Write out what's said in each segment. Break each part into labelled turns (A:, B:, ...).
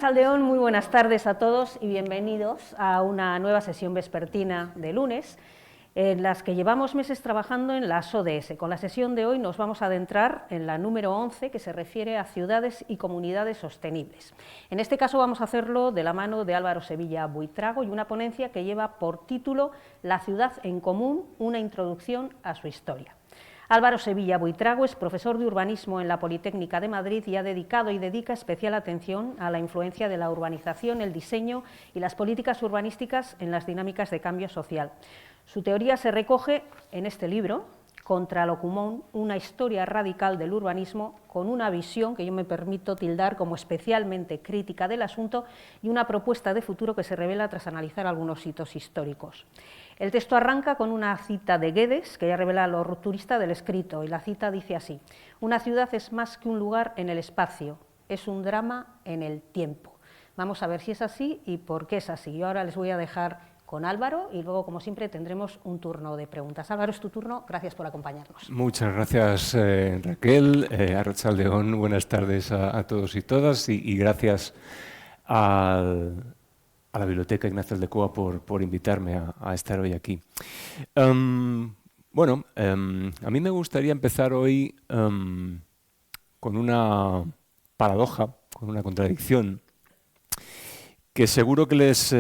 A: Saldeón, muy buenas tardes a todos y bienvenidos a una nueva sesión vespertina de lunes, en las que llevamos meses trabajando en las ODS. Con la sesión de hoy nos vamos a adentrar en la número 11, que se refiere a ciudades y comunidades sostenibles. En este caso vamos a hacerlo de la mano de Álvaro Sevilla Buitrago y una ponencia que lleva por título La ciudad en común, una introducción a su historia. Álvaro Sevilla Buitrago es profesor de urbanismo en la Politécnica de Madrid y ha dedicado y dedica especial atención a la influencia de la urbanización, el diseño y las políticas urbanísticas en las dinámicas de cambio social. Su teoría se recoge en este libro, Contra lo común, una historia radical del urbanismo, con una visión que yo me permito tildar como especialmente crítica del asunto y una propuesta de futuro que se revela tras analizar algunos hitos históricos. El texto arranca con una cita de Guedes, que ya revela lo rupturista del escrito, y la cita dice así: «Una ciudad es más que un lugar en el espacio, es un drama en el tiempo». Vamos a ver si es así y por qué es así. Yo ahora les voy a dejar con Álvaro y luego, como siempre, tendremos un turno de preguntas. Álvaro, es tu turno. Gracias por acompañarnos.
B: Muchas gracias, Raquel. Arratsaldeón, buenas tardes a todos y todas y gracias a la Biblioteca Ignacio Aldecoa por invitarme a estar hoy aquí. A mí me gustaría empezar hoy con una paradoja, con una contradicción, que seguro que les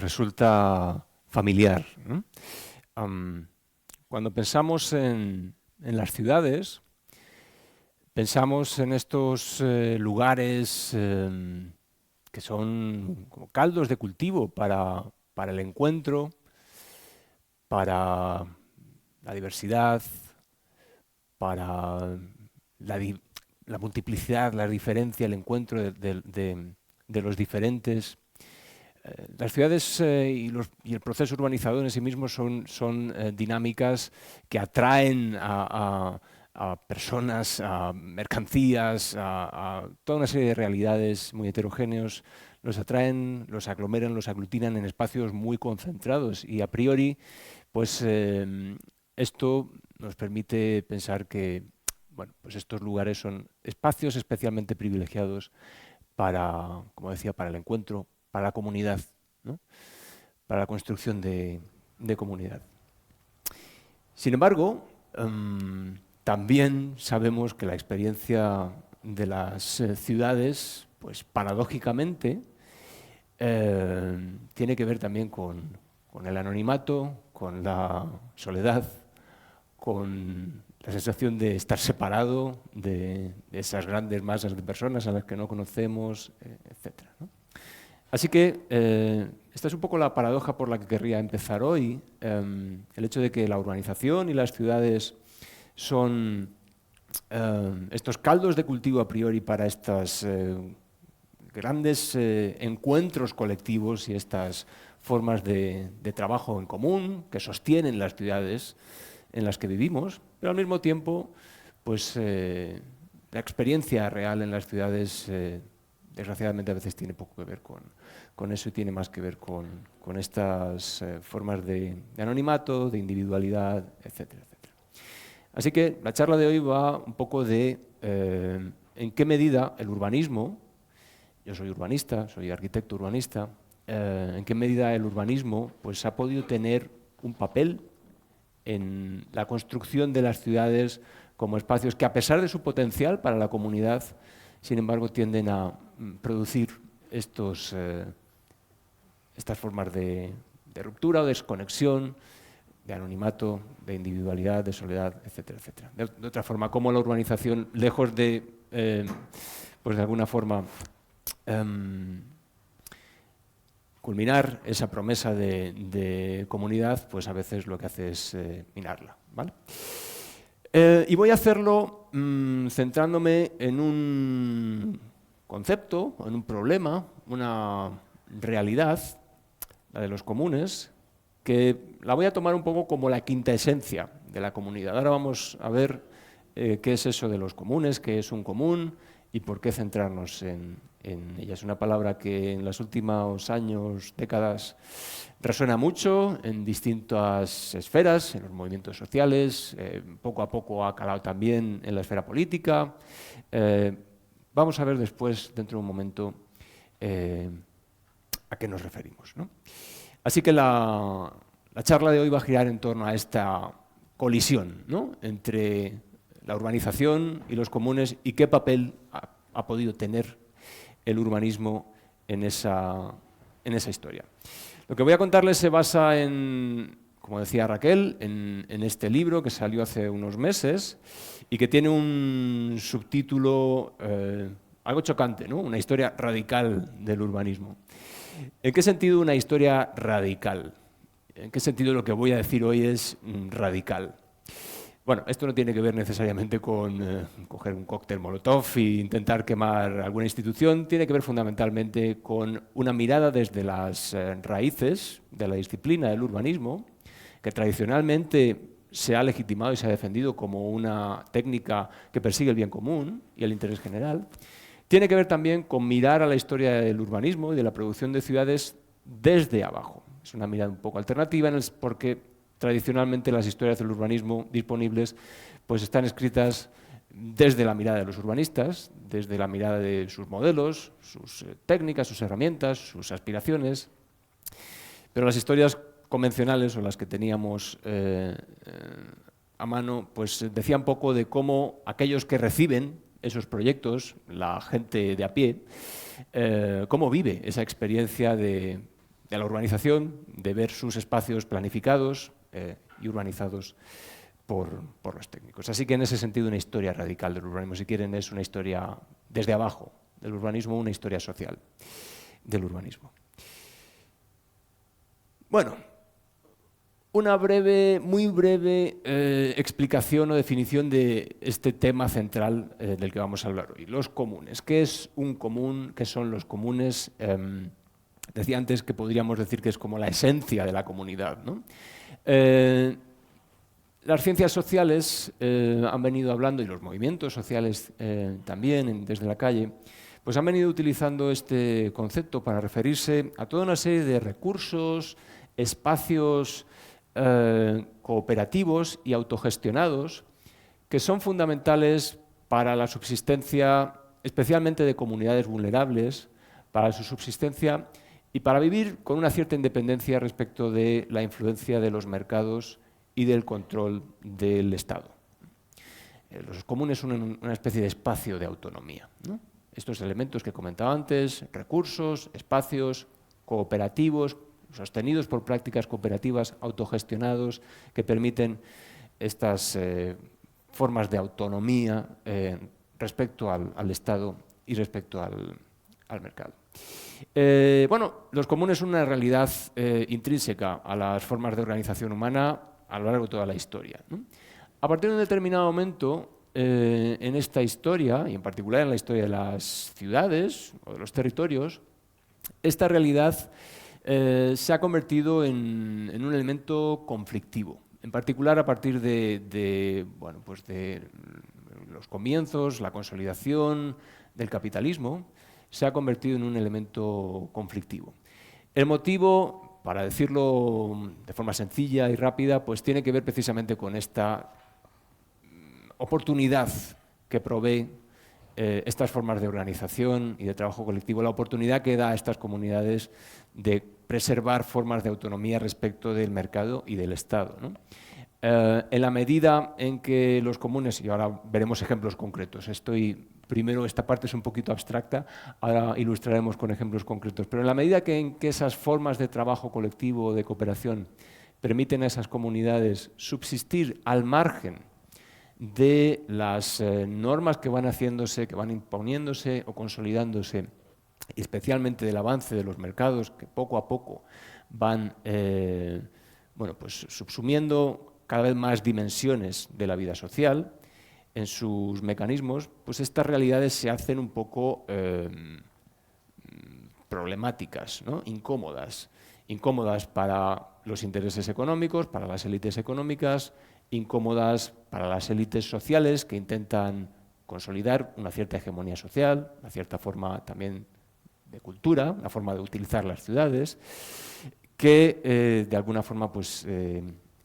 B: resulta familiar, ¿no? Cuando pensamos en las ciudades, pensamos en estos lugares que son como caldos de cultivo para el encuentro, para la diversidad, para la multiplicidad, la diferencia, el encuentro de los diferentes. Las ciudades y el proceso urbanizador en sí mismo son dinámicas que atraen a personas, a mercancías, a toda una serie de realidades muy heterogéneos. Los atraen, los aglomeran, los aglutinan en espacios muy concentrados y a priori, pues esto nos permite pensar que pues estos lugares son espacios especialmente privilegiados para, como decía, para el encuentro, para la comunidad, ¿no? Para la construcción de comunidad. Sin embargo, también sabemos que la experiencia de las ciudades, pues paradójicamente, tiene que ver también con el anonimato, con la soledad, con la sensación de estar separado de esas grandes masas de personas a las que no conocemos, etc., ¿no? Así que esta es un poco la paradoja por la que querría empezar hoy, el hecho de que la urbanización y las ciudades son estos caldos de cultivo a priori para estos grandes encuentros colectivos y estas formas de trabajo en común que sostienen las ciudades en las que vivimos, pero al mismo tiempo, pues la experiencia real en las ciudades desgraciadamente a veces tiene poco que ver con eso y tiene más que ver con estas formas de anonimato, de individualidad, etcétera, etcétera. Así que la charla de hoy va un poco de en qué medida el urbanismo, yo soy urbanista, soy arquitecto urbanista, en qué medida el urbanismo pues, ha podido tener un papel en la construcción de las ciudades como espacios que, a pesar de su potencial para la comunidad, sin embargo, tienden a producir estas formas de ruptura o desconexión, de anonimato, de individualidad, de soledad, etcétera, etcétera. De otra forma, como la urbanización, lejos de, pues de alguna forma, culminar esa promesa de comunidad, pues a veces lo que hace es minarla, ¿vale? Y voy a hacerlo centrándome en un concepto, en un problema, una realidad, la de los comunes, que la voy a tomar un poco como la quinta esencia de la comunidad. Ahora vamos a ver qué es eso de los comunes, qué es un común y por qué centrarnos en ella. Es una palabra que en los últimos años, décadas, resuena mucho en distintas esferas, en los movimientos sociales, poco a poco ha calado también en la esfera política. Vamos a ver después, dentro de un momento, a qué nos referimos, ¿no? Así que la charla de hoy va a girar en torno a esta colisión, ¿no?, entre la urbanización y los comunes y qué papel ha podido tener el urbanismo en esa historia. Lo que voy a contarles se basa en, como decía Raquel, en este libro que salió hace unos meses y que tiene un subtítulo algo chocante, ¿no?, una historia radical del urbanismo. ¿En qué sentido una historia radical? ¿En qué sentido lo que voy a decir hoy es radical? Bueno, esto no tiene que ver necesariamente con coger un cóctel Molotov e intentar quemar alguna institución, tiene que ver fundamentalmente con una mirada desde las raíces de la disciplina del urbanismo, que tradicionalmente se ha legitimado y se ha defendido como una técnica que persigue el bien común y el interés general. Tiene que ver también con mirar a la historia del urbanismo y de la producción de ciudades desde abajo. Es una mirada un poco alternativa porque tradicionalmente las historias del urbanismo disponibles pues están escritas desde la mirada de los urbanistas, desde la mirada de sus modelos, sus técnicas, sus herramientas, sus aspiraciones. Pero las historias convencionales o las que teníamos a mano pues decían poco de cómo aquellos que reciben esos proyectos, la gente de a pie, cómo vive esa experiencia de la urbanización, de ver sus espacios planificados y urbanizados por los técnicos. Así que en ese sentido una historia radical del urbanismo, si quieren, es una historia desde abajo del urbanismo, una historia social del urbanismo. Bueno, una muy breve explicación o definición de este tema central del que vamos a hablar hoy, los comunes. ¿Qué es un común? ¿Qué son los comunes? Decía antes que podríamos decir que es como la esencia de la comunidad, ¿no? Las ciencias sociales han venido hablando, y los movimientos sociales también desde la calle, pues han venido utilizando este concepto para referirse a toda una serie de recursos, espacios cooperativos y autogestionados que son fundamentales para la subsistencia, especialmente de comunidades vulnerables, para su subsistencia y para vivir con una cierta independencia respecto de la influencia de los mercados y del control del Estado. Los comunes son una especie de espacio de autonomía, ¿no? Estos elementos que comentaba antes, recursos, espacios cooperativos, sostenidos por prácticas cooperativas, autogestionados, que permiten estas formas de autonomía respecto al Estado y respecto al mercado. Bueno, los comunes son una realidad intrínseca a las formas de organización humana a lo largo de toda la historia, ¿no? A partir de un determinado momento en esta historia, y en particular en la historia de las ciudades o de los territorios, esta realidad se ha convertido en un elemento conflictivo, en particular a partir de los comienzos, la consolidación del capitalismo, se ha convertido en un elemento conflictivo. El motivo, para decirlo de forma sencilla y rápida, pues tiene que ver precisamente con esta oportunidad que provee estas formas de organización y de trabajo colectivo, la oportunidad que da a estas comunidades de preservar formas de autonomía respecto del mercado y del Estado, ¿no? En la medida en que los comunes, y ahora veremos ejemplos concretos, primero esta parte es un poquito abstracta, ahora ilustraremos con ejemplos concretos, pero en la medida en que esas formas de trabajo colectivo o de cooperación permiten a esas comunidades subsistir al margen de las normas que van haciéndose, que van imponiéndose o consolidándose, y especialmente del avance de los mercados que poco a poco van pues subsumiendo cada vez más dimensiones de la vida social en sus mecanismos, pues estas realidades se hacen un poco problemáticas, ¿no? Incómodas para los intereses económicos, para las élites económicas, incómodas para las élites sociales que intentan consolidar una cierta hegemonía social, una cierta forma también de cultura, una forma de utilizar las ciudades, que de alguna forma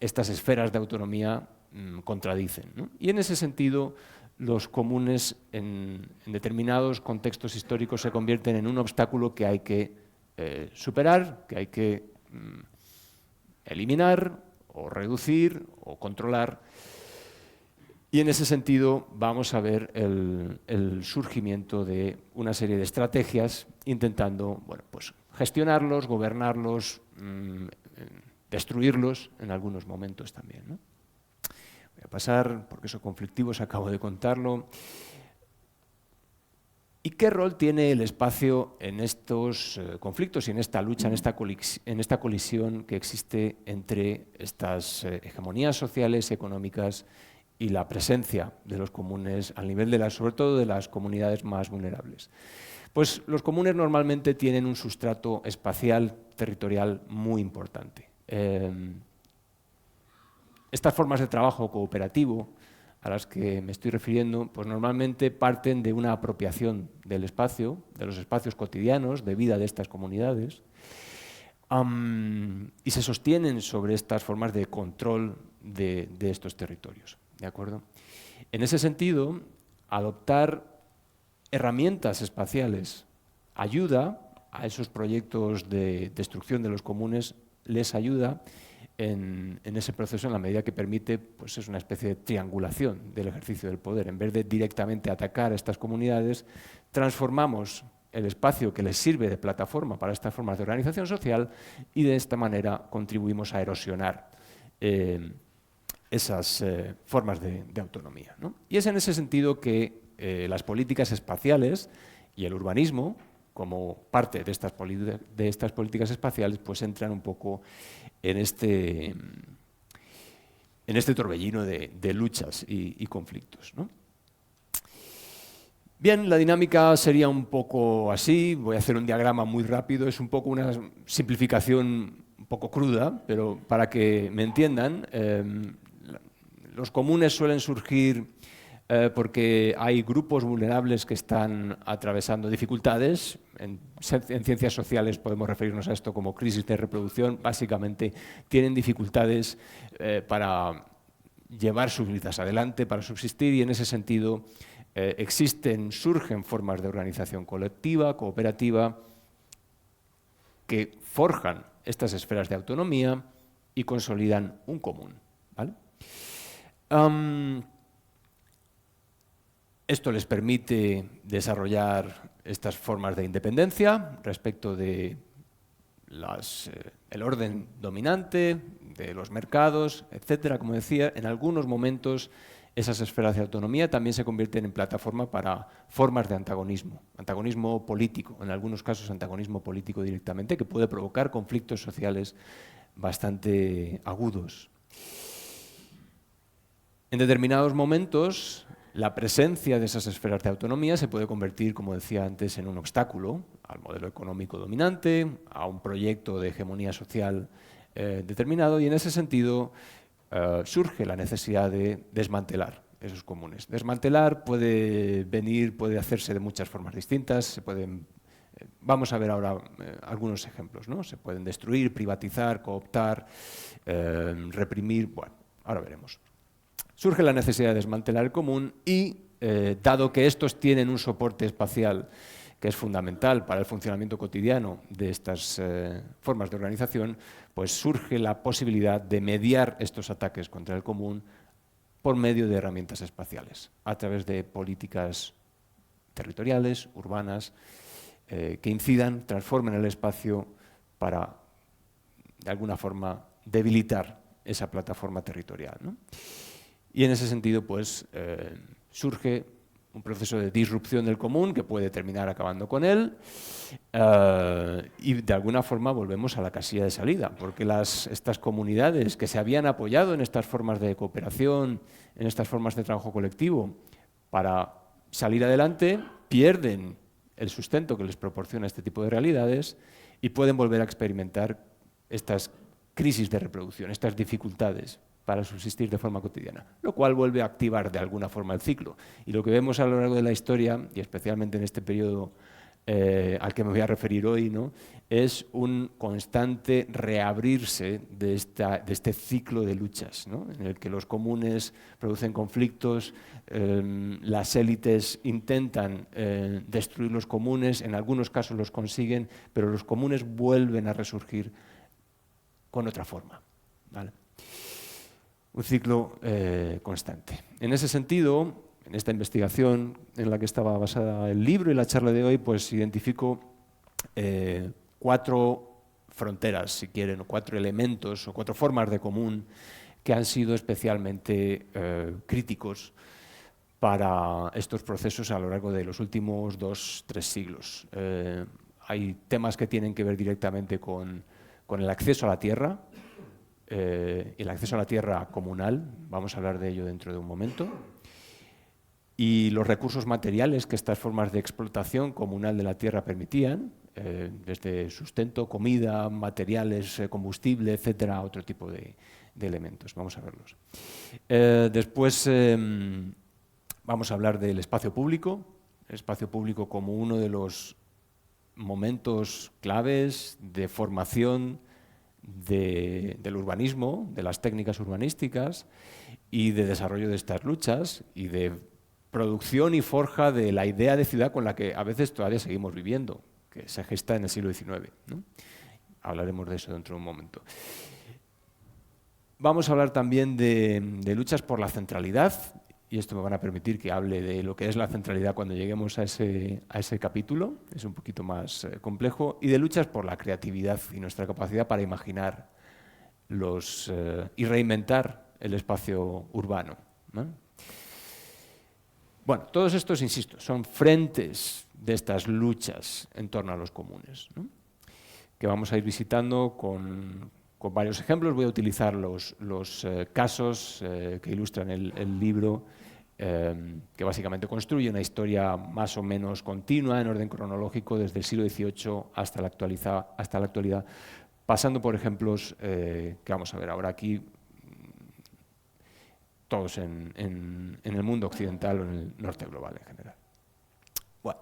B: estas esferas de autonomía contradicen, ¿no? Y en ese sentido los comunes en determinados contextos históricos se convierten en un obstáculo que hay que superar, que hay que eliminar o reducir o controlar. Y en ese sentido vamos a ver el surgimiento de una serie de estrategias intentando, bueno, pues gestionarlos, gobernarlos, destruirlos en algunos momentos también, ¿no? Voy a pasar, porque son conflictivos, acabo de contarlo. ¿Y qué rol tiene el espacio en estos conflictos y en esta lucha, en esta colisión que existe entre estas hegemonías sociales y económicas y la presencia de los comunes al nivel de sobre todo de las comunidades más vulnerables? Pues los comunes normalmente tienen un sustrato espacial, territorial muy importante. Estas formas de trabajo cooperativo a las que me estoy refiriendo, pues normalmente parten de una apropiación del espacio, de los espacios cotidianos de vida de estas comunidades, y se sostienen sobre estas formas de control de estos territorios, ¿de acuerdo? En ese sentido, adoptar herramientas espaciales ayuda a esos proyectos de destrucción de los comunes, les ayuda en ese proceso en la medida que permite, pues es una especie de triangulación del ejercicio del poder. En vez de directamente atacar a estas comunidades, transformamos el espacio que les sirve de plataforma para estas formas de organización social y de esta manera contribuimos a erosionar esas formas de autonomía, ¿no? Y es en ese sentido que las políticas espaciales y el urbanismo, como parte de estas políticas espaciales, pues entran un poco en este torbellino de luchas y conflictos, ¿no? Bien, la dinámica sería un poco así. Voy a hacer un diagrama muy rápido. Es un poco una simplificación un poco cruda, pero para que me entiendan, los comunes suelen surgir porque hay grupos vulnerables que están atravesando dificultades. En ciencias sociales podemos referirnos a esto como crisis de reproducción. Básicamente tienen dificultades para llevar sus vidas adelante, para subsistir, y en ese sentido surgen formas de organización colectiva, cooperativa, que forjan estas esferas de autonomía y consolidan un común, ¿vale? Esto les permite desarrollar estas formas de independencia respecto de el orden dominante, de los mercados, etcétera. Como decía, en algunos momentos esas esferas de autonomía también se convierten en plataforma para formas de antagonismo político, en algunos casos antagonismo político directamente, que puede provocar conflictos sociales bastante agudos. En determinados momentos, la presencia de esas esferas de autonomía se puede convertir, como decía antes, en un obstáculo al modelo económico dominante, a un proyecto de hegemonía social determinado, y en ese sentido surge la necesidad de desmantelar esos comunes. Desmantelar puede hacerse de muchas formas distintas. Vamos a ver ahora algunos ejemplos, ¿no? Se pueden destruir, privatizar, cooptar, reprimir. Bueno, ahora veremos. Surge la necesidad de desmantelar el común y, dado que estos tienen un soporte espacial que es fundamental para el funcionamiento cotidiano de estas formas de organización, pues surge la posibilidad de mediar estos ataques contra el común por medio de herramientas espaciales, a través de políticas territoriales, urbanas, que incidan, transformen el espacio para, de alguna forma, debilitar esa plataforma territorial, ¿no? Y en ese sentido, pues, surge un proceso de disrupción del común que puede terminar acabando con él, y de alguna forma volvemos a la casilla de salida, porque estas comunidades que se habían apoyado en estas formas de cooperación, en estas formas de trabajo colectivo, para salir adelante, pierden el sustento que les proporciona este tipo de realidades y pueden volver a experimentar estas crisis de reproducción, estas dificultades para subsistir de forma cotidiana, lo cual vuelve a activar de alguna forma el ciclo. Y lo que vemos a lo largo de la historia, y especialmente en este periodo al que me voy a referir hoy, ¿no? Es un constante reabrirse de este ciclo de luchas, ¿no? En el que los comunes producen conflictos, las élites intentan destruir los comunes, en algunos casos los consiguen, pero los comunes vuelven a resurgir con otra forma, ¿vale? Un ciclo constante. En ese sentido, en esta investigación en la que estaba basada el libro y la charla de hoy, pues identifico 4 fronteras, si quieren, o 4 elementos, o 4 formas de común que han sido especialmente críticos para estos procesos a lo largo de los últimos 2-3 siglos. Hay temas que tienen que ver directamente con el acceso a la tierra, el acceso a la tierra comunal, vamos a hablar de ello dentro de un momento, y los recursos materiales que estas formas de explotación comunal de la tierra permitían, desde sustento, comida, materiales, combustible, etcétera, otro tipo de elementos. Vamos a verlos. Después vamos a hablar del espacio público como uno de los momentos claves de formación del urbanismo, de las técnicas urbanísticas y de desarrollo de estas luchas y de producción y forja de la idea de ciudad con la que a veces todavía seguimos viviendo, que se gesta en el siglo XIX, ¿no? Hablaremos de eso dentro de un momento. Vamos a hablar también de luchas por la centralidad, y esto me van a permitir que hable de lo que es la centralidad cuando lleguemos a ese capítulo, es un poquito más complejo, y de luchas por la creatividad y nuestra capacidad para imaginar y reinventar el espacio urbano, ¿no? Bueno, todos estos, insisto, son frentes de estas luchas en torno a los comunes, ¿no? Que vamos a ir visitando con varios ejemplos. Voy a utilizar los casos que ilustran el libro, que básicamente construye una historia más o menos continua en orden cronológico desde el siglo XVIII hasta la actualidad, pasando por ejemplos que vamos a ver ahora aquí, todos en el mundo occidental o en el norte global en general. Bueno,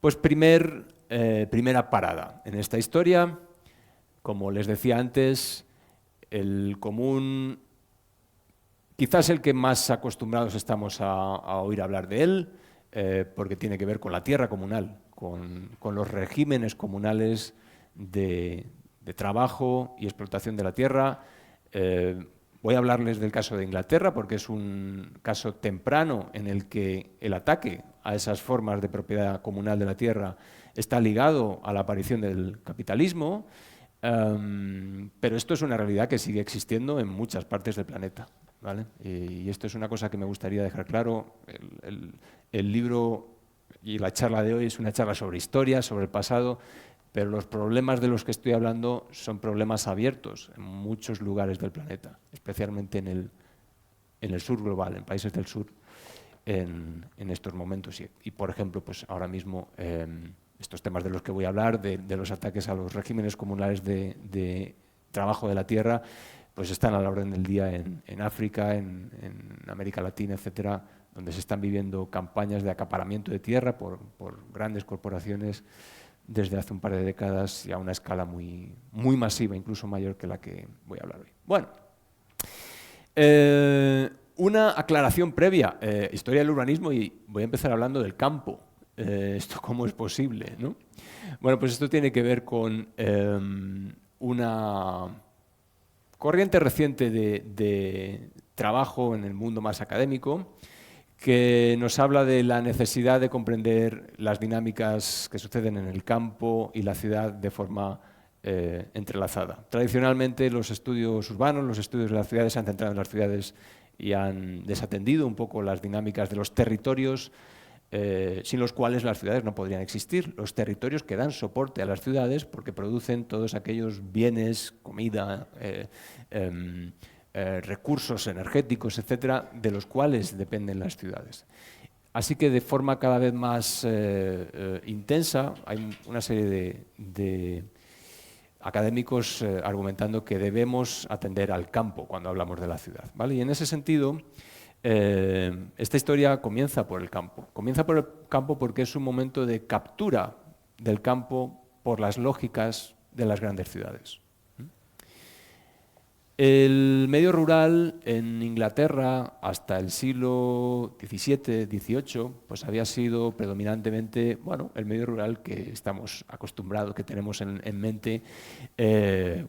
B: pues primera parada en esta historia. Como les decía antes, el común, quizás el que más acostumbrados estamos a oír hablar de él, porque tiene que ver con la tierra comunal, con los regímenes comunales de trabajo y explotación de la tierra. Voy a hablarles del caso de Inglaterra porque es un caso temprano en el que el ataque a esas formas de propiedad comunal de la tierra está ligado a la aparición del capitalismo, pero esto es una realidad que sigue existiendo en muchas partes del planeta, ¿vale? Y esto es una cosa que me gustaría dejar claro. El libro y la charla de hoy es una charla sobre historia, sobre el pasado, pero los problemas de los que estoy hablando son problemas abiertos en muchos lugares del planeta, especialmente en el sur global, en países del sur, en estos momentos. Y por ejemplo, pues ahora mismo estos temas de los que voy a hablar, de los ataques a los regímenes comunales de trabajo de la tierra, pues están a la orden del día en África, en América Latina, etcétera, donde se están viviendo campañas de acaparamiento de tierra por grandes corporaciones desde hace un par de décadas y a una escala muy, muy masiva, incluso mayor que la que voy a hablar hoy. Bueno, una aclaración previa, historia del urbanismo, y voy a empezar hablando del campo. ¿Esto cómo es posible, ¿no? Bueno, pues esto tiene que ver con una corriente reciente de trabajo en el mundo más académico, que nos habla de la necesidad de comprender las dinámicas que suceden en el campo y la ciudad de forma entrelazada. Tradicionalmente los estudios urbanos, los estudios de las ciudades se han centrado en las ciudades y han desatendido un poco las dinámicas de los territorios, sin los cuales las ciudades no podrían existir. Los territorios que dan soporte a las ciudades porque producen todos aquellos bienes, comida, recursos energéticos, etcétera, de los cuales dependen las ciudades. Así que de forma cada vez más intensa hay una serie de académicos argumentando que debemos atender al campo cuando hablamos de la ciudad, ¿vale? Y en ese sentido, esta historia comienza por el campo. Comienza por el campo porque es un momento de captura del campo por las lógicas de las grandes ciudades. El medio rural en Inglaterra hasta el siglo XVII, XVIII, pues había sido predominantemente, bueno, el medio rural que estamos acostumbrados, que tenemos en mente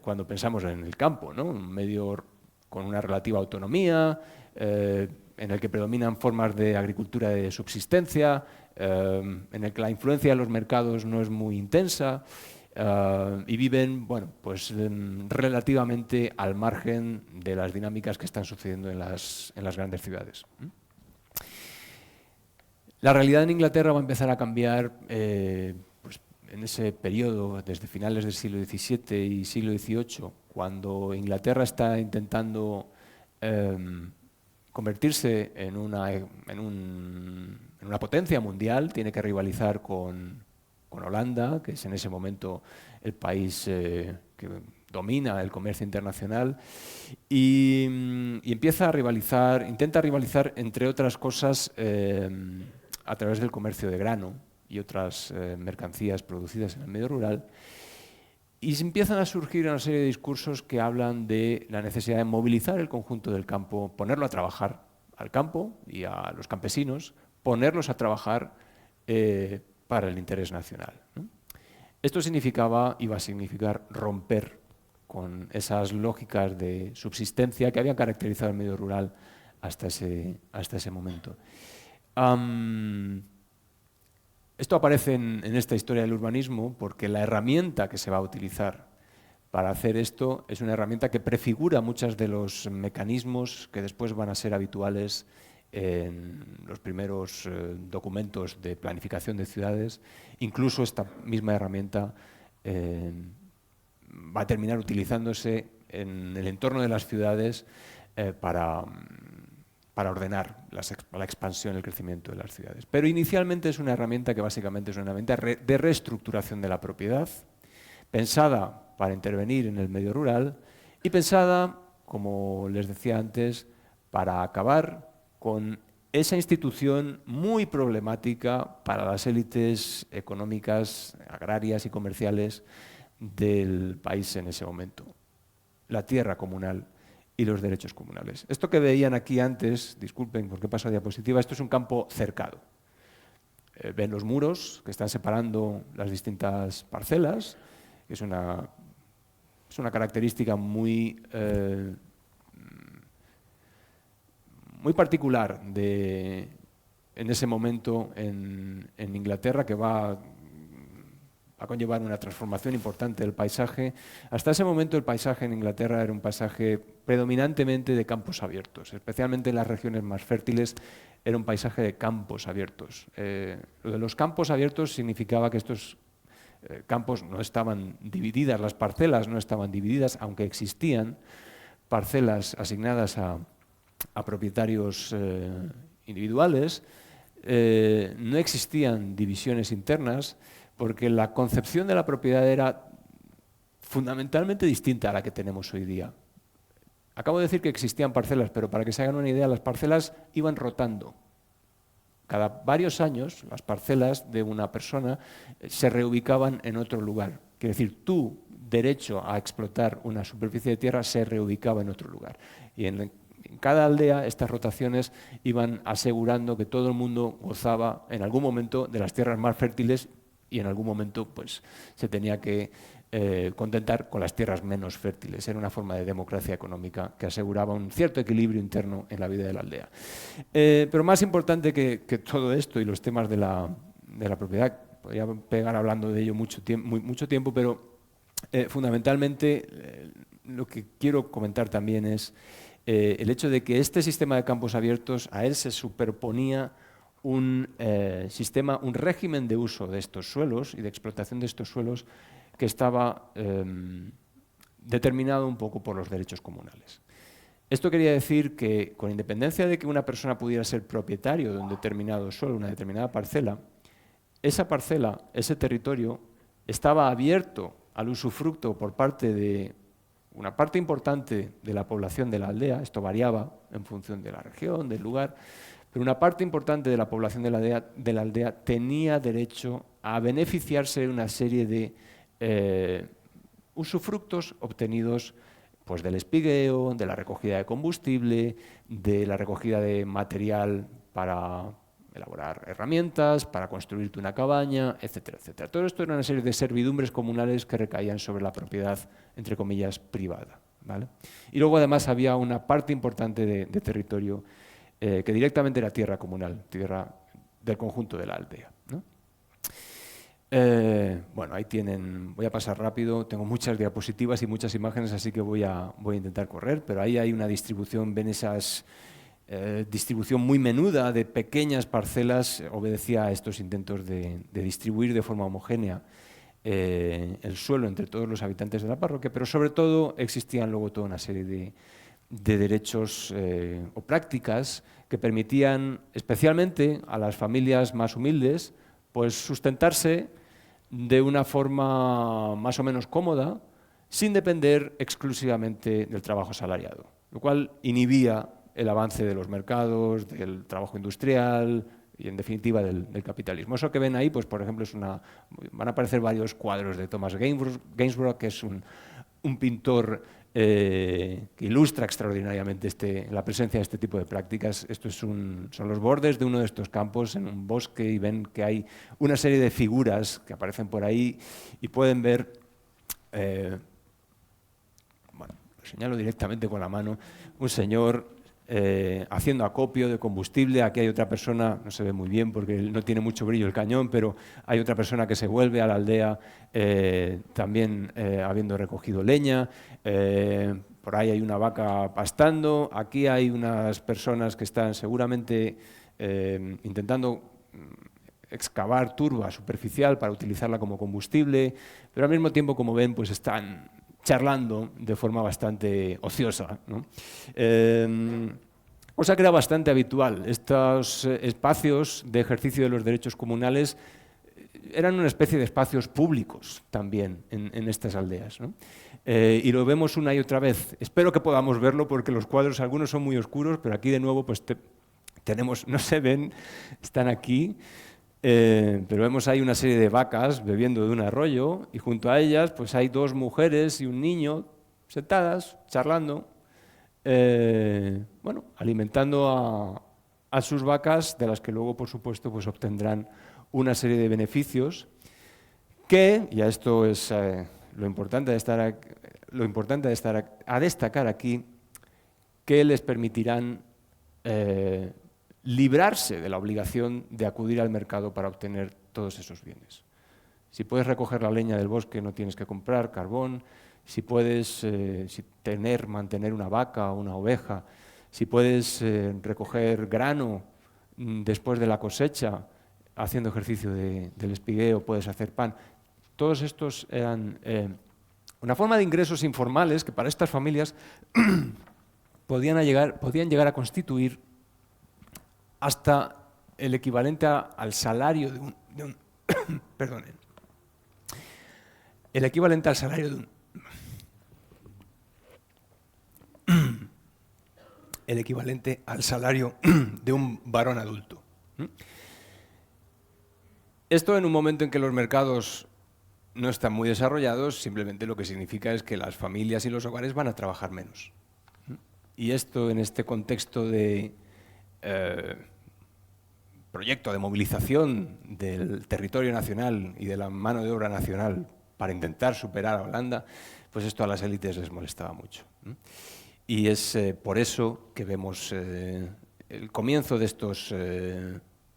B: cuando pensamos en el campo, ¿no? Un medio con una relativa autonomía, en el que predominan formas de agricultura de subsistencia, en el que la influencia de los mercados no es muy intensa. Y viven, bueno, pues relativamente al margen de las dinámicas que están sucediendo en las grandes ciudades. La realidad en Inglaterra va a empezar a cambiar pues, en ese periodo, desde finales del siglo XVII y siglo XVIII, cuando Inglaterra está intentando convertirse en una potencia mundial, tiene que rivalizar con Holanda, que es en ese momento el país que domina el comercio internacional, y empieza a rivalizar, intenta rivalizar, entre otras cosas, a través del comercio de grano y otras mercancías producidas en el medio rural, y se empiezan a surgir una serie de discursos que hablan de la necesidad de movilizar el conjunto del campo, ponerlo a trabajar al campo y a los campesinos, ponerlos a trabajar para el interés nacional, ¿no? Esto iba a significar romper con esas lógicas de subsistencia que habían caracterizado el medio rural hasta ese momento. Esto aparece en esta historia del urbanismo porque la herramienta que se va a utilizar para hacer esto es una herramienta que prefigura muchos de los mecanismos que después van a ser habituales en los primeros documentos de planificación de ciudades. Incluso esta misma herramienta va a terminar utilizándose en el entorno de las ciudades para ordenar la expansión y el crecimiento de las ciudades. Pero inicialmente es una herramienta que básicamente es una herramienta de reestructuración de la propiedad, pensada para intervenir en el medio rural y pensada, como les decía antes, para acabar con esa institución muy problemática para las élites económicas, agrarias y comerciales del país en ese momento: la tierra comunal y los derechos comunales. Esto que veían aquí antes, disculpen porque paso a diapositiva, esto es un campo cercado. Ven los muros que están separando las distintas parcelas, que es una característica muy particular en ese momento en Inglaterra, que va a conllevar una transformación importante del paisaje. Hasta ese momento el paisaje en Inglaterra era un paisaje predominantemente de campos abiertos, especialmente en las regiones más fértiles era un paisaje de campos abiertos. Lo de los campos abiertos significaba que estos campos no estaban divididas, las parcelas no estaban divididas, aunque existían parcelas asignadas a propietarios individuales, no existían divisiones internas, porque la concepción de la propiedad era fundamentalmente distinta a la que tenemos hoy día. Acabo de decir que existían parcelas, pero para que se hagan una idea, las parcelas iban rotando. Cada varios años, las parcelas de una persona se reubicaban en otro lugar. Quiere decir, tu derecho a explotar una superficie de tierra se reubicaba en otro lugar. Y en cada aldea estas rotaciones iban asegurando que todo el mundo gozaba en algún momento de las tierras más fértiles y en algún momento pues, se tenía que contentar con las tierras menos fértiles. Era una forma de democracia económica que aseguraba un cierto equilibrio interno en la vida de la aldea. Pero más importante que todo esto y los temas de la propiedad, podría pegar hablando de ello mucho tiempo, pero fundamentalmente lo que quiero comentar también es el hecho de que este sistema de campos abiertos, a él se superponía un régimen de uso de estos suelos y de explotación de estos suelos que estaba determinado un poco por los derechos comunales. Esto quería decir que, con independencia de que una persona pudiera ser propietario de un determinado suelo, una determinada parcela, esa parcela, ese territorio, estaba abierto al usufructo por parte de una parte importante de la población de la aldea. Esto variaba en función de la región, del lugar, pero una parte importante de la población de la aldea tenía derecho a beneficiarse de una serie de usufructos obtenidos pues, del espigueo, de la recogida de combustible, de la recogida de material para elaborar herramientas, para construirte una cabaña, etcétera, etcétera. Todo esto era una serie de servidumbres comunales que recaían sobre la propiedad, entre comillas, privada, ¿vale? Y luego además había una parte importante de territorio que directamente era tierra comunal, tierra del conjunto de la aldea, ¿no? Bueno, ahí tienen, voy a pasar rápido, tengo muchas diapositivas y muchas imágenes, así que voy a intentar correr, pero ahí hay una distribución, ven esas distribución muy menuda de pequeñas parcelas, obedecía a estos intentos de distribuir de forma homogénea el suelo entre todos los habitantes de la parroquia, pero sobre todo existían luego toda una serie de derechos o prácticas que permitían especialmente a las familias más humildes pues sustentarse de una forma más o menos cómoda sin depender exclusivamente del trabajo asalariado, lo cual inhibía el avance de los mercados, del trabajo industrial y, en definitiva, del capitalismo. Eso que ven ahí, pues, por ejemplo, van a aparecer varios cuadros de Thomas Gainsborough, que es un pintor que ilustra extraordinariamente la presencia de este tipo de prácticas. Son los bordes de uno de estos campos en un bosque y ven que hay una serie de figuras que aparecen por ahí y pueden ver, bueno, lo señalo directamente con la mano, un señor haciendo acopio de combustible. Aquí hay otra persona, no se ve muy bien porque no tiene mucho brillo el cañón, pero hay otra persona que se vuelve a la aldea también habiendo recogido leña. Por ahí hay una vaca pastando. Aquí hay unas personas que están seguramente intentando excavar turba superficial para utilizarla como combustible, pero al mismo tiempo, como ven, pues están charlando de forma bastante ociosa, ¿no? Cosa que era bastante habitual. Estos espacios de ejercicio de los derechos comunales eran una especie de espacios públicos también en estas aldeas, ¿no? Y lo vemos una y otra vez. Espero que podamos verlo porque los cuadros, algunos son muy oscuros, pero aquí de nuevo pues tenemos, no se ven, están aquí. Pero vemos ahí una serie de vacas bebiendo de un arroyo y junto a ellas pues hay dos mujeres y un niño sentadas, charlando, bueno, alimentando a sus vacas, de las que luego, por supuesto, pues obtendrán una serie de beneficios que, y esto es lo importante de estar a destacar aquí, que les permitirán librarse de la obligación de acudir al mercado para obtener todos esos bienes. Si puedes recoger la leña del bosque, no tienes que comprar carbón. Si puedes mantener una vaca o una oveja, si puedes recoger grano después de la cosecha, haciendo ejercicio del espigueo, puedes hacer pan. Todos estos eran una forma de ingresos informales que para estas familias podían llegar a constituir hasta el equivalente al salario de un perdonen, el equivalente al salario de el equivalente al salario de un varón adulto. Esto, en un momento en que los mercados no están muy desarrollados, simplemente lo que significa es que las familias y los hogares van a trabajar menos. Y esto, en este contexto de proyecto de movilización del territorio nacional y de la mano de obra nacional para intentar superar a Holanda, pues esto a las élites les molestaba mucho. Y es por eso que vemos el comienzo de estos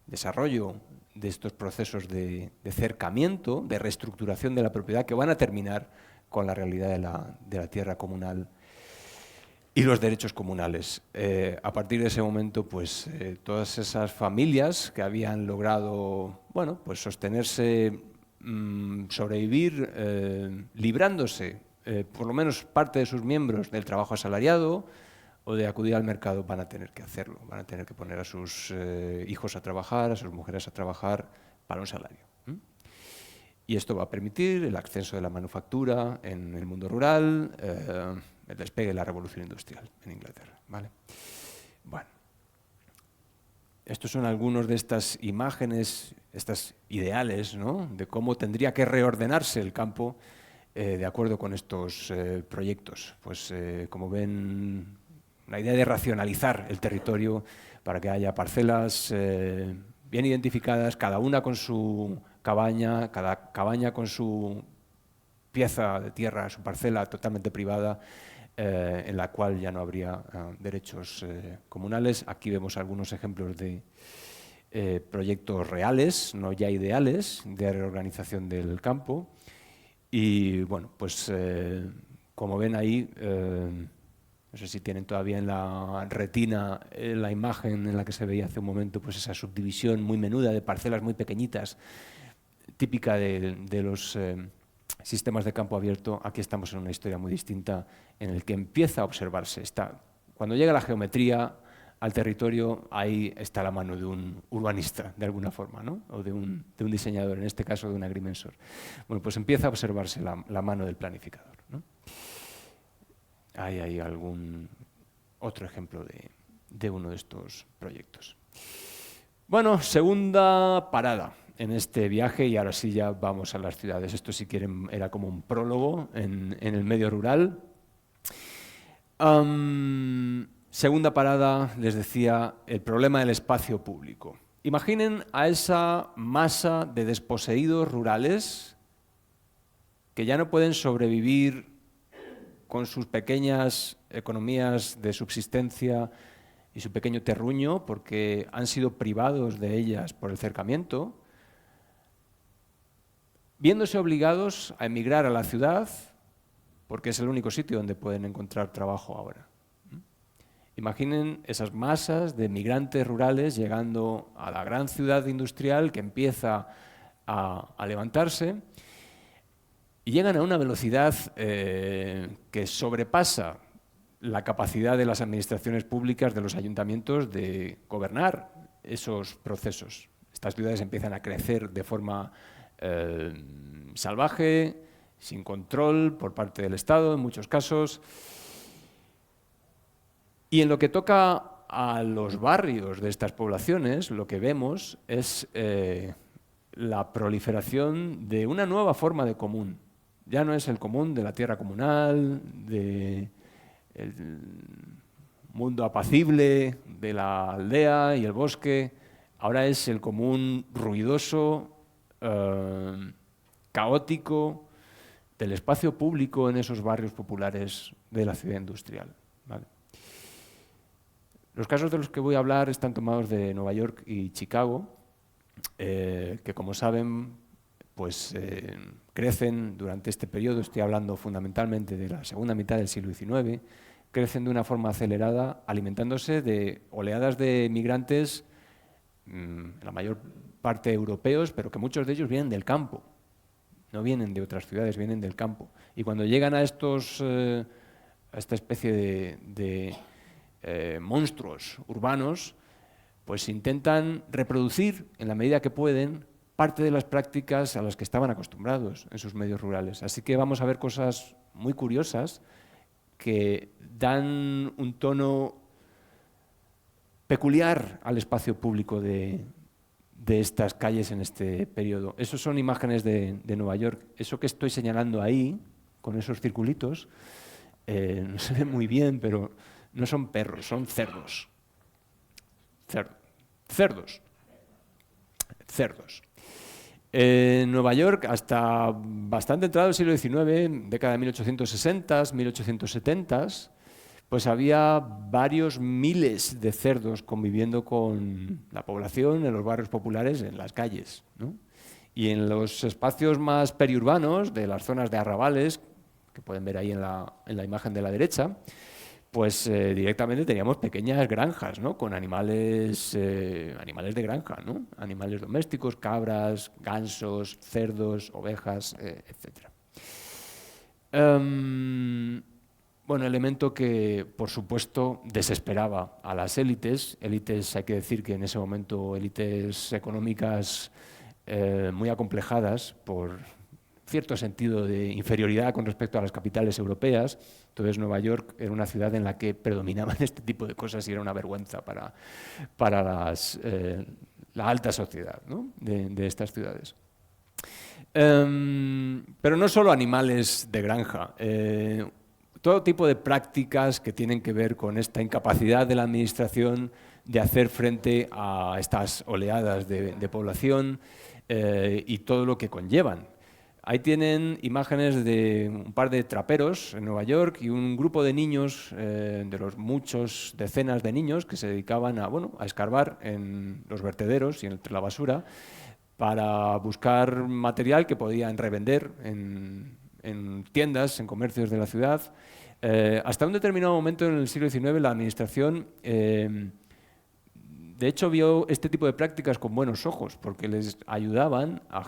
B: desarrollo de estos procesos de cercamiento, de reestructuración de la propiedad, que van a terminar con la realidad de la tierra comunal y los derechos comunales. A partir de ese momento, pues todas esas familias que habían logrado, bueno, pues sostenerse, sobrevivir, librándose, por lo menos parte de sus miembros, del trabajo asalariado o de acudir al mercado, van a tener que hacerlo, van a tener que poner a sus hijos a trabajar, a sus mujeres a trabajar para un salario. Y esto va a permitir el ascenso de la manufactura en el mundo rural, el despegue de la revolución industrial en Inglaterra, ¿vale? Bueno. estos son algunos de estas imágenes, estas ideales, ¿no?, de cómo tendría que reordenarse el campo de acuerdo con estos proyectos. Pues como ven, la idea de racionalizar el territorio para que haya parcelas bien identificadas, cada una con su cabaña, cada cabaña con su pieza de tierra, su parcela totalmente privada, en la cual ya no habría derechos comunales. Aquí vemos algunos ejemplos de proyectos reales, no ya ideales, de reorganización del campo. Y bueno, pues como ven ahí, no sé si tienen todavía en la retina la imagen en la que se veía hace un momento, pues esa subdivisión muy menuda de parcelas muy pequeñitas, típica de los sistemas de campo abierto. Aquí estamos en una historia muy distinta en el que empieza a observarse. Cuando llega la geometría al territorio, ahí está la mano de un urbanista, de alguna forma, ¿no?, o de un diseñador, en este caso de un agrimensor. Bueno, pues empieza a observarse la mano del planificador, ¿no? Hay algún otro ejemplo de uno de estos proyectos. Bueno, segunda parada en este viaje, y ahora sí ya vamos a las ciudades. Esto, si quieren, era como un prólogo en el medio rural. Segunda parada, les decía, el problema del espacio público. Imaginen a esa masa de desposeídos rurales que ya no pueden sobrevivir con sus pequeñas economías de subsistencia y su pequeño terruño, porque han sido privados de ellas por el cercamiento, viéndose obligados a emigrar a la ciudad, porque es el único sitio donde pueden encontrar trabajo ahora. Imaginen esas masas de migrantes rurales llegando a la gran ciudad industrial que empieza a levantarse, y llegan a una velocidad que sobrepasa la capacidad de las administraciones públicas, de los ayuntamientos, de gobernar esos procesos. Estas ciudades empiezan a crecer de forma salvaje, sin control por parte del Estado en muchos casos. Y en lo que toca a los barrios de estas poblaciones, lo que vemos es la proliferación de una nueva forma de común. Ya no es el común de la tierra comunal, del mundo apacible de la aldea y el bosque. Ahora es el común ruidoso, caótico, del espacio público en esos barrios populares de la ciudad industrial, ¿vale? Los casos de los que voy a hablar están tomados de Nueva York y Chicago, que, como saben, pues crecen durante este periodo. Estoy hablando fundamentalmente de la segunda mitad del siglo XIX, crecen de una forma acelerada, alimentándose de oleadas de migrantes, la mayor parte europeos, pero que muchos de ellos vienen del campo, no vienen de otras ciudades, vienen del campo. Y cuando llegan a esta especie de monstruos urbanos, pues intentan reproducir en la medida que pueden parte de las prácticas a las que estaban acostumbrados en sus medios rurales. Así que vamos a ver cosas muy curiosas que dan un tono peculiar al espacio público de estas calles en este periodo. Esas son imágenes de Nueva York. Eso que estoy señalando ahí, con esos circulitos, no se ve muy bien, pero no son perros, son cerdos. Cerdos. En Nueva York, hasta bastante entrado el siglo XIX, década de 1860, 1870, pues había varios miles de cerdos conviviendo con la población en los barrios populares, en las calles, ¿no? Y en los espacios más periurbanos, de las zonas de arrabales, que pueden ver ahí en la imagen de la derecha, pues directamente teníamos pequeñas granjas, ¿no?, con animales de granja, ¿no?, animales domésticos, cabras, gansos, cerdos, ovejas, etc. Bueno, elemento que, por supuesto, desesperaba a las élites. Élites, hay que decir que en ese momento élites económicas muy acomplejadas por cierto sentido de inferioridad con respecto a las capitales europeas. Entonces Nueva York era una ciudad en la que predominaban este tipo de cosas y era una vergüenza para la alta sociedad, ¿no?, de estas ciudades. Pero no solo animales de granja. Todo tipo de prácticas que tienen que ver con esta incapacidad de la administración de hacer frente a estas oleadas de población y todo lo que conllevan. Ahí tienen imágenes de un par de traperos en Nueva York y un grupo de niños, de los muchos decenas de niños que se dedicaban a escarbar en los vertederos y entre la basura para buscar material que podían revender en tiendas, en comercios de la ciudad. Hasta un determinado momento en el siglo XIX la administración de hecho vio este tipo de prácticas con buenos ojos porque les ayudaban a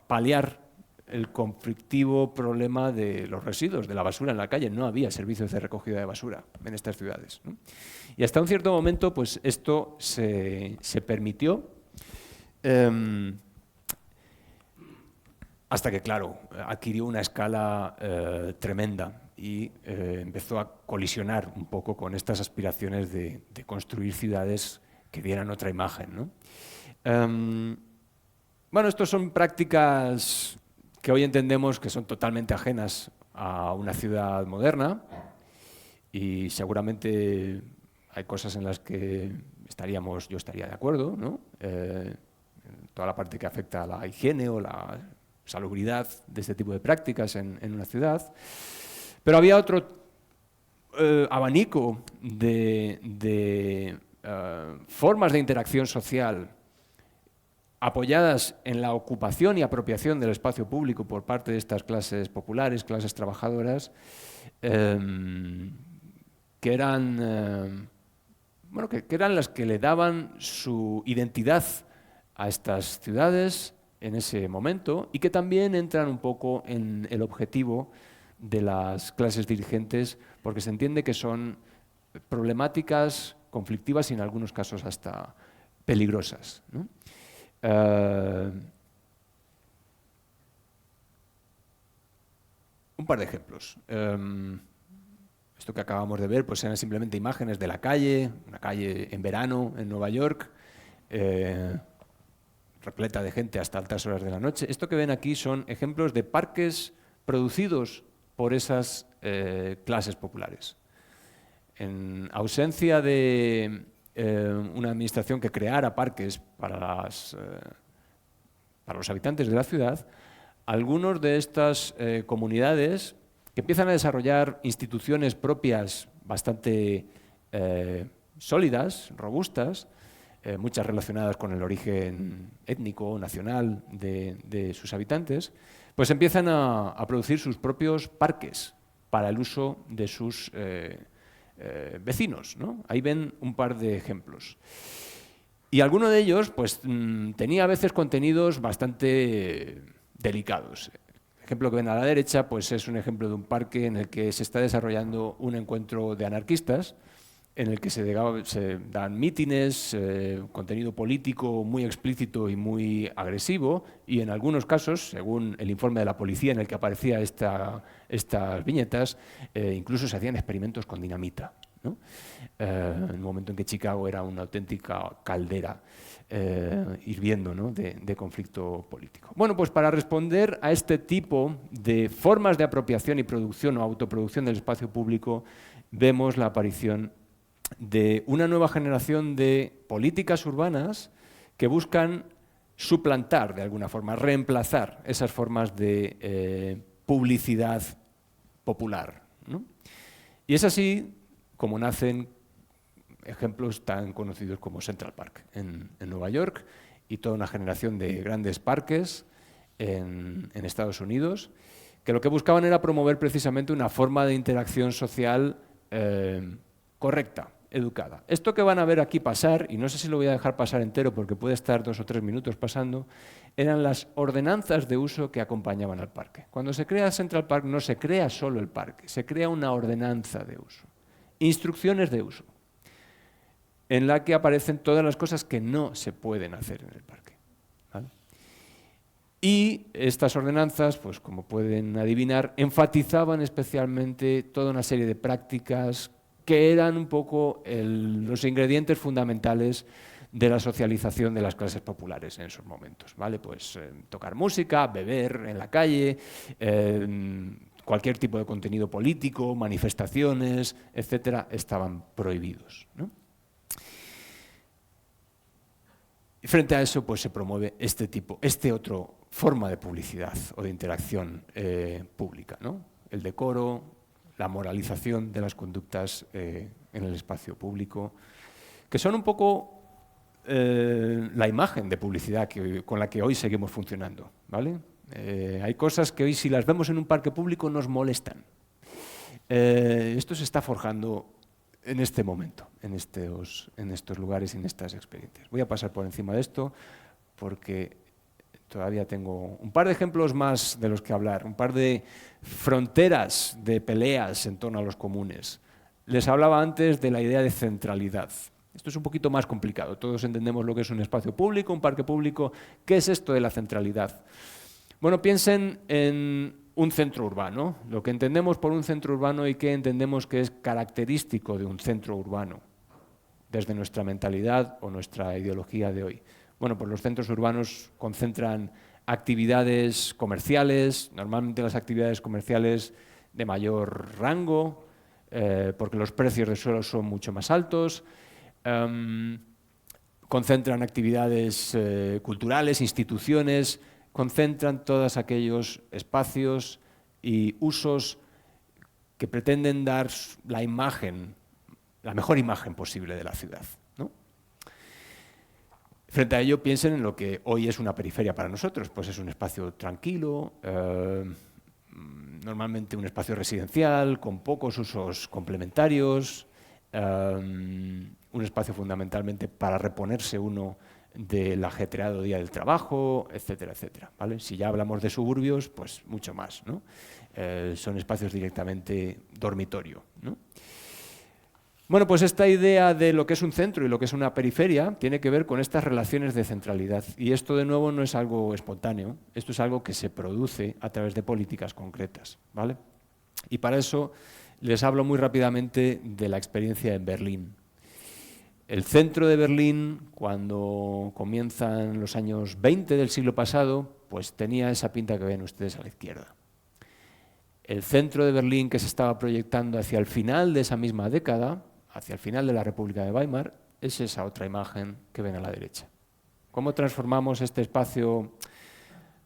B: paliar el conflictivo problema de los residuos, de la basura en la calle. No había servicios de recogida de basura en estas ciudades, ¿no? Y hasta un cierto momento pues esto se permitió, hasta que, claro, adquirió una escala tremenda y empezó a colisionar un poco con estas aspiraciones de construir ciudades que dieran otra imagen, ¿no? Bueno, estas son prácticas que hoy entendemos que son totalmente ajenas a una ciudad moderna y seguramente hay cosas en las que yo estaría de acuerdo, ¿no? Toda la parte que afecta a la higiene o la salubridad de este tipo de prácticas en una ciudad. Pero había otro abanico de formas de interacción social apoyadas en la ocupación y apropiación del espacio público por parte de estas clases populares, clases trabajadoras, que eran las que le daban su identidad a estas ciudades en ese momento y que también entran un poco en el objetivo de las clases dirigentes porque se entiende que son problemáticas conflictivas y en algunos casos hasta peligrosas, ¿no? Un par de ejemplos. Esto que acabamos de ver pues eran simplemente imágenes de la calle, una calle en verano en Nueva York, repleta de gente hasta altas horas de la noche. Esto que ven aquí son ejemplos de parques producidos por esas clases populares. En ausencia de una administración que creara parques para los habitantes de la ciudad, algunos de estas comunidades que empiezan a desarrollar instituciones propias bastante sólidas, robustas, muchas relacionadas con el origen étnico, nacional de sus habitantes, pues empiezan a producir sus propios parques para el uso de sus vecinos, ¿no? Ahí ven un par de ejemplos. Y alguno de ellos pues, tenía a veces contenidos bastante delicados. El ejemplo que ven a la derecha pues, es un ejemplo de un parque en el que se está desarrollando un encuentro de anarquistas, en el que se dan mítines, contenido político muy explícito y muy agresivo, y en algunos casos, según el informe de la policía en el que aparecía estas viñetas, incluso se hacían experimentos con dinamita, ¿no? En un momento en que Chicago era una auténtica caldera hirviendo, ¿no?, de conflicto político. Bueno, pues para responder a este tipo de formas de apropiación y producción o autoproducción del espacio público, vemos la aparición de una nueva generación de políticas urbanas que buscan suplantar, de alguna forma, reemplazar esas formas de publicidad popular, ¿no? Y es así como nacen ejemplos tan conocidos como Central Park en Nueva York y toda una generación de grandes parques en Estados Unidos, que lo que buscaban era promover precisamente una forma de interacción social correcta, educada. Esto que van a ver aquí pasar, y no sé si lo voy a dejar pasar entero porque puede estar 2 o 3 minutos pasando, eran las ordenanzas de uso que acompañaban al parque. Cuando se crea Central Park no se crea solo el parque, se crea una ordenanza de uso, instrucciones de uso, en la que aparecen todas las cosas que no se pueden hacer en el parque, ¿vale? Y estas ordenanzas, pues como pueden adivinar, enfatizaban especialmente toda una serie de prácticas que eran un poco los ingredientes fundamentales de la socialización de las clases populares en esos momentos, ¿vale? Pues tocar música, beber en la calle, cualquier tipo de contenido político, manifestaciones, etcétera, estaban prohibidos, ¿no? Y frente a eso, pues se promueve este otro forma de publicidad o de interacción pública, ¿no? El decoro, la moralización de las conductas en el espacio público, que son un poco la imagen de publicidad con la que hoy seguimos funcionando, ¿vale? Hay cosas que hoy, si las vemos en un parque público, nos molestan. Esto se está forjando en este momento, en estos lugares y en estas experiencias. Voy a pasar por encima de esto porque todavía tengo un par de ejemplos más de los que hablar, un par de fronteras de peleas en torno a los comunes. Les hablaba antes de la idea de centralidad. Esto es un poquito más complicado. Todos entendemos lo que es un espacio público, un parque público. ¿Qué es esto de la centralidad? Bueno, piensen en un centro urbano, lo que entendemos por un centro urbano y qué entendemos que es característico de un centro urbano, desde nuestra mentalidad o nuestra ideología de hoy. Bueno, pues los centros urbanos concentran actividades comerciales, normalmente las actividades comerciales de mayor rango, porque los precios de suelo son mucho más altos, concentran actividades culturales, instituciones, concentran todos aquellos espacios y usos que pretenden dar la mejor imagen posible de la ciudad, ¿no? Frente a ello, piensen en lo que hoy es una periferia para nosotros, pues es un espacio tranquilo, normalmente un espacio residencial, con pocos usos complementarios, un espacio fundamentalmente para reponerse uno del ajetreado día del trabajo, etcétera, etcétera, ¿vale? Si ya hablamos de suburbios, pues mucho más, ¿no? Son espacios directamente dormitorio, ¿no? Bueno, pues esta idea de lo que es un centro y lo que es una periferia tiene que ver con estas relaciones de centralidad. Y esto, de nuevo, no es algo espontáneo, esto es algo que se produce a través de políticas concretas, ¿vale? Y para eso les hablo muy rápidamente de la experiencia en Berlín. El centro de Berlín, cuando comienzan los años 20 del siglo pasado, pues tenía esa pinta que ven ustedes a la izquierda. El centro de Berlín que se estaba proyectando hacia el final de esa misma década, hacia el final de la República de Weimar, es esa otra imagen que ven a la derecha. ¿Cómo transformamos este espacio?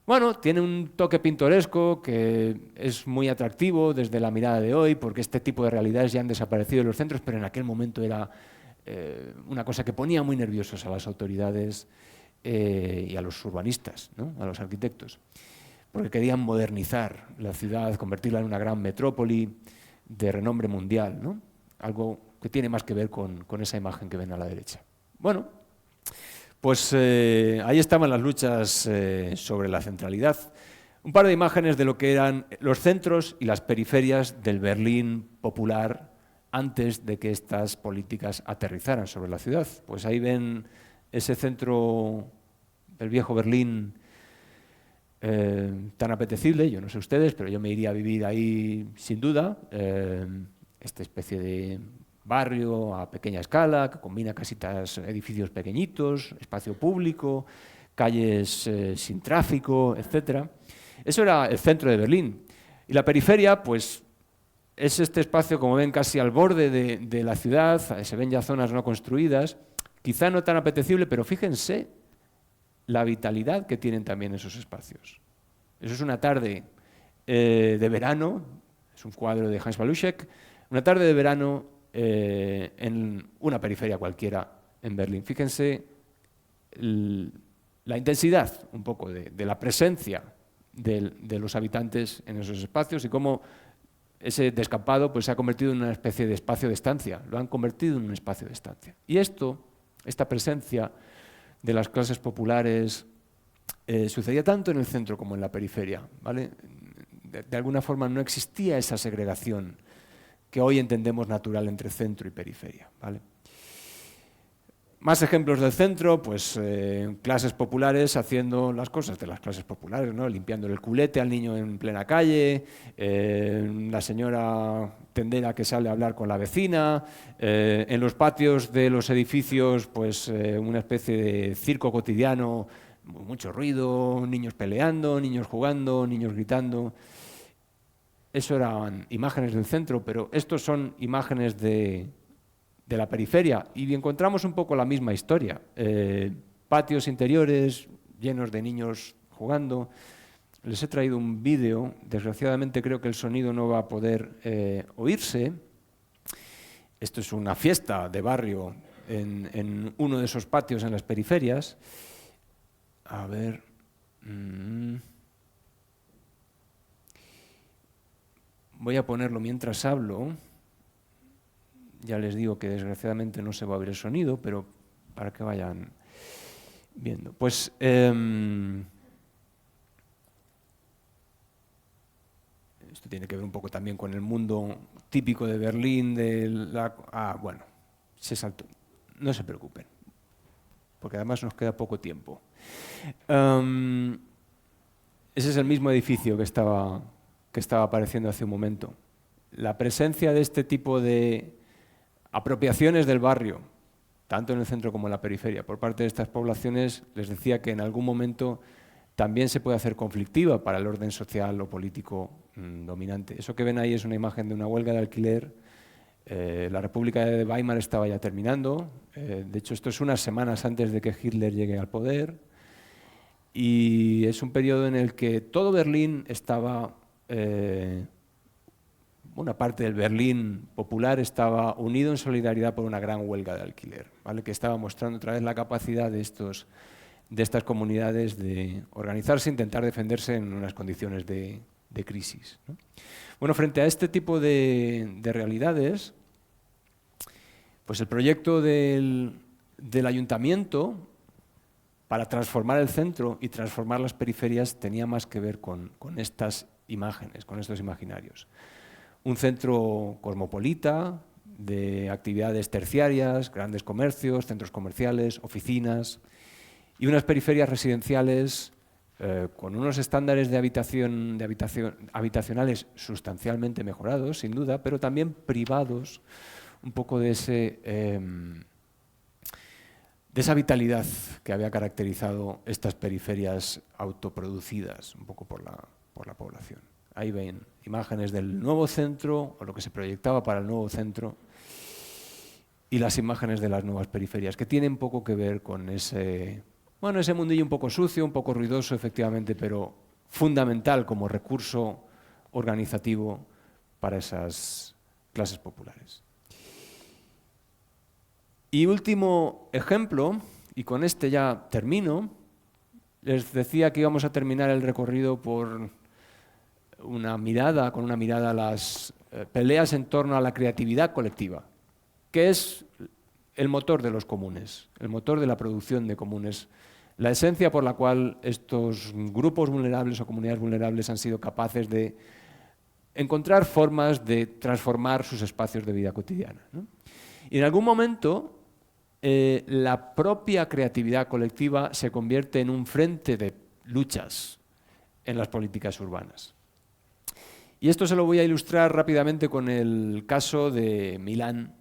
B: Bueno, tiene un toque pintoresco que es muy atractivo desde la mirada de hoy, porque este tipo de realidades ya han desaparecido en los centros, pero en aquel momento era una cosa que ponía muy nerviosos a las autoridades y a los urbanistas, ¿no? A los arquitectos, porque querían modernizar la ciudad, convertirla en una gran metrópoli de renombre mundial, ¿no? Algo que tiene más que ver con esa imagen que ven a la derecha. Bueno, pues ahí estaban las luchas sobre la centralidad. Un par de imágenes de lo que eran los centros y las periferias del Berlín popular antes de que estas políticas aterrizaran sobre la ciudad. Pues ahí ven ese centro del viejo Berlín tan apetecible. Yo no sé ustedes, pero yo me iría a vivir ahí sin duda. Esta especie de barrio a pequeña escala, que combina casitas, edificios pequeñitos, espacio público, calles sin tráfico, etc. Eso era el centro de Berlín. Y la periferia, pues, es este espacio, como ven, casi al borde de la ciudad, se ven ya zonas no construidas, quizá no tan apetecible, pero fíjense la vitalidad que tienen también esos espacios. Eso es una tarde de verano, es un cuadro de Hans Baluschek, una tarde de verano en una periferia cualquiera en Berlín. Fíjense la intensidad un poco de la presencia de los habitantes en esos espacios y cómo ese descampado pues, se ha convertido en una especie de espacio de estancia, lo han convertido en un espacio de estancia. Y esta presencia de las clases populares sucedía tanto en el centro como en la periferia, ¿vale? De alguna forma no existía esa segregación que hoy entendemos natural entre centro y periferia, ¿vale? Más ejemplos del centro, pues clases populares haciendo las cosas de las clases populares, ¿no? Limpiando el culete al niño en plena calle, la señora tendera que sale a hablar con la vecina, en los patios de los edificios, pues una especie de circo cotidiano, mucho ruido, niños peleando, niños jugando, niños gritando. Eso eran imágenes del centro, pero estos son imágenes de la periferia, y encontramos un poco la misma historia. Patios interiores llenos de niños jugando. Les he traído un vídeo, desgraciadamente creo que el sonido no va a poder oírse. Esto es una fiesta de barrio en uno de esos patios en las periferias. A ver... Voy a ponerlo mientras hablo. Ya les digo que desgraciadamente no se va a oír el sonido, pero para que vayan viendo. Pues esto tiene que ver un poco también con el mundo típico de Berlín. Bueno, se saltó. No se preocupen, porque además nos queda poco tiempo. Ese es el mismo edificio que estaba apareciendo hace un momento. La presencia de este tipo de apropiaciones del barrio, tanto en el centro como en la periferia, por parte de estas poblaciones, les decía que en algún momento también se puede hacer conflictiva para el orden social o político dominante. Eso que ven ahí es una imagen de una huelga de alquiler. La República de Weimar estaba ya terminando. De hecho, esto es unas semanas antes de que Hitler llegue al poder. Y es un periodo en el que todo Berlín estaba... una parte del Berlín popular estaba unido en solidaridad por una gran huelga de alquiler, ¿vale? Que estaba mostrando otra vez la capacidad de estas comunidades de organizarse e intentar defenderse en unas condiciones de crisis, ¿no? Bueno, frente a este tipo de realidades, pues el proyecto del ayuntamiento para transformar el centro y transformar las periferias tenía más que ver con estas imágenes, con estos imaginarios. Un centro cosmopolita, de actividades terciarias, grandes comercios, centros comerciales, oficinas, y unas periferias residenciales con unos estándares habitacionales sustancialmente mejorados, sin duda, pero también privados un poco de esa vitalidad que había caracterizado estas periferias autoproducidas un poco por la población. Ahí ven imágenes del nuevo centro, o lo que se proyectaba para el nuevo centro, y las imágenes de las nuevas periferias, que tienen poco que ver con ese mundillo un poco sucio, un poco ruidoso, efectivamente, pero fundamental como recurso organizativo para esas clases populares. Y último ejemplo, y con este ya termino, les decía que íbamos a terminar el recorrido con una mirada a las peleas en torno a la creatividad colectiva, que es el motor de los comunes, el motor de la producción de comunes, la esencia por la cual estos grupos vulnerables o comunidades vulnerables han sido capaces de encontrar formas de transformar sus espacios de vida cotidiana, ¿no? Y en algún momento la propia creatividad colectiva se convierte en un frente de luchas en las políticas urbanas. Y esto se lo voy a ilustrar rápidamente con el caso de Milán,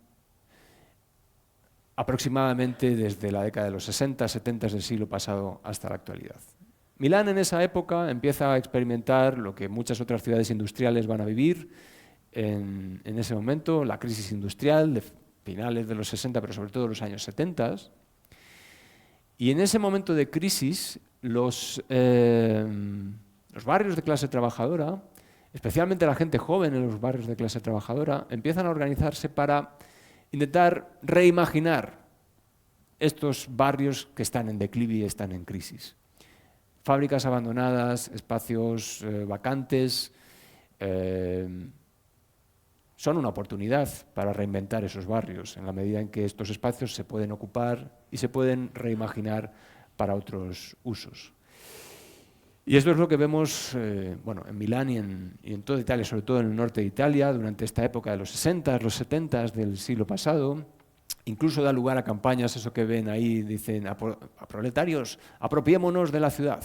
B: aproximadamente desde la década de los 60, 70 del siglo pasado hasta la actualidad. Milán en esa época empieza a experimentar lo que muchas otras ciudades industriales van a vivir en ese momento, la crisis industrial de finales de los 60, pero sobre todo de los años 70. Y en ese momento de crisis, los barrios de clase trabajadora, especialmente la gente joven en los barrios de clase trabajadora, empiezan a organizarse para intentar reimaginar estos barrios que están en declive y están en crisis. Fábricas abandonadas, espacios vacantes, son una oportunidad para reinventar esos barrios, en la medida en que estos espacios se pueden ocupar y se pueden reimaginar para otros usos. Y esto es lo que vemos en Milán y en toda Italia, sobre todo en el norte de Italia, durante esta época de los 60, los 70 del siglo pasado. Incluso da lugar a campañas, eso que ven ahí, dicen a proletarios, apropiémonos de la ciudad.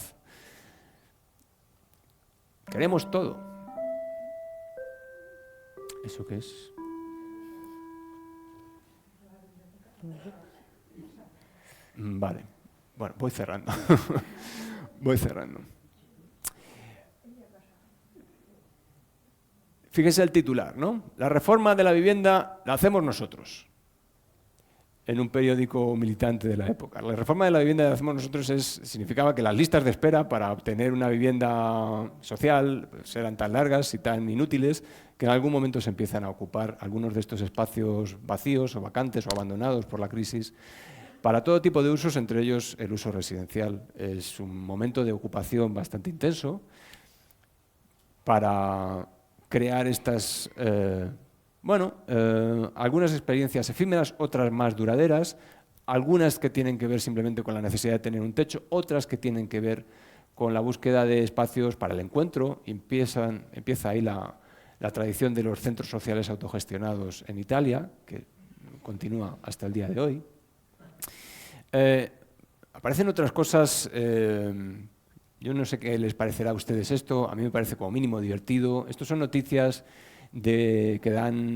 B: Queremos todo. ¿Eso qué es? Vale. Bueno, voy cerrando. Voy cerrando. Fíjese el titular, ¿no? La reforma de la vivienda la hacemos nosotros. En un periódico militante de la época. La reforma de la vivienda que hacemos nosotros significaba que las listas de espera para obtener una vivienda social pues, eran tan largas y tan inútiles que en algún momento se empiezan a ocupar algunos de estos espacios vacíos o vacantes o abandonados por la crisis para todo tipo de usos, entre ellos el uso residencial. Es un momento de ocupación bastante intenso para crear estas... algunas experiencias efímeras, otras más duraderas, algunas que tienen que ver simplemente con la necesidad de tener un techo, otras que tienen que ver con la búsqueda de espacios para el encuentro. Empieza ahí la tradición de los centros sociales autogestionados en Italia, que continúa hasta el día de hoy. Aparecen otras cosas, yo no sé qué les parecerá a ustedes esto, a mí me parece como mínimo divertido. Estos son noticias que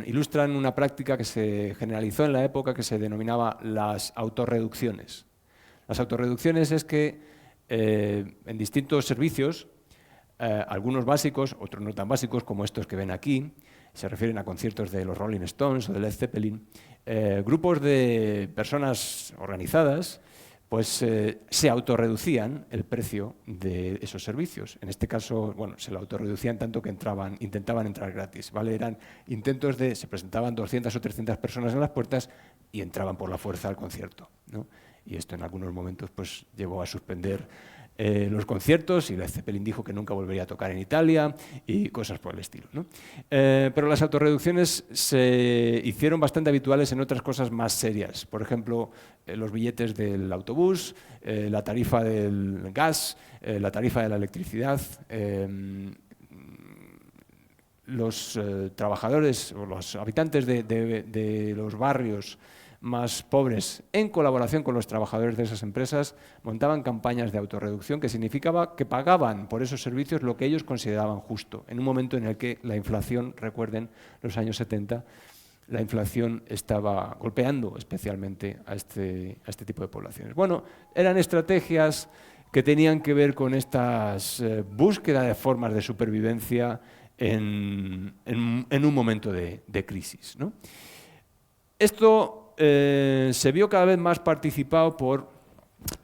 B: ilustran una práctica que se generalizó en la época que se denominaba las autorreducciones. Las autorreducciones es que en distintos servicios, algunos básicos, otros no tan básicos como estos que ven aquí, se refieren a conciertos de los Rolling Stones o de Led Zeppelin, grupos de personas organizadas pues se autorreducían el precio de esos servicios. En este caso, bueno, se lo autorreducían tanto que intentaban entrar gratis, ¿vale? Eran intentos se presentaban 200 o 300 personas en las puertas y entraban por la fuerza al concierto, ¿no? Y esto en algunos momentos pues llevó a suspender los conciertos y Led Zeppelin dijo que nunca volvería a tocar en Italia y cosas por el estilo, ¿no? Pero las autorreducciones se hicieron bastante habituales en otras cosas más serias. Por ejemplo, los billetes del autobús, la tarifa del gas, la tarifa de la electricidad. Los trabajadores o los habitantes de los barrios más pobres, en colaboración con los trabajadores de esas empresas, montaban campañas de autorreducción que significaba que pagaban por esos servicios lo que ellos consideraban justo, en un momento en el que la inflación, recuerden, los años 70, la inflación estaba golpeando especialmente a este tipo de poblaciones. Bueno, eran estrategias que tenían que ver con estas búsqueda de formas de supervivencia en un momento de crisis, ¿no? Esto se vio cada vez más participado por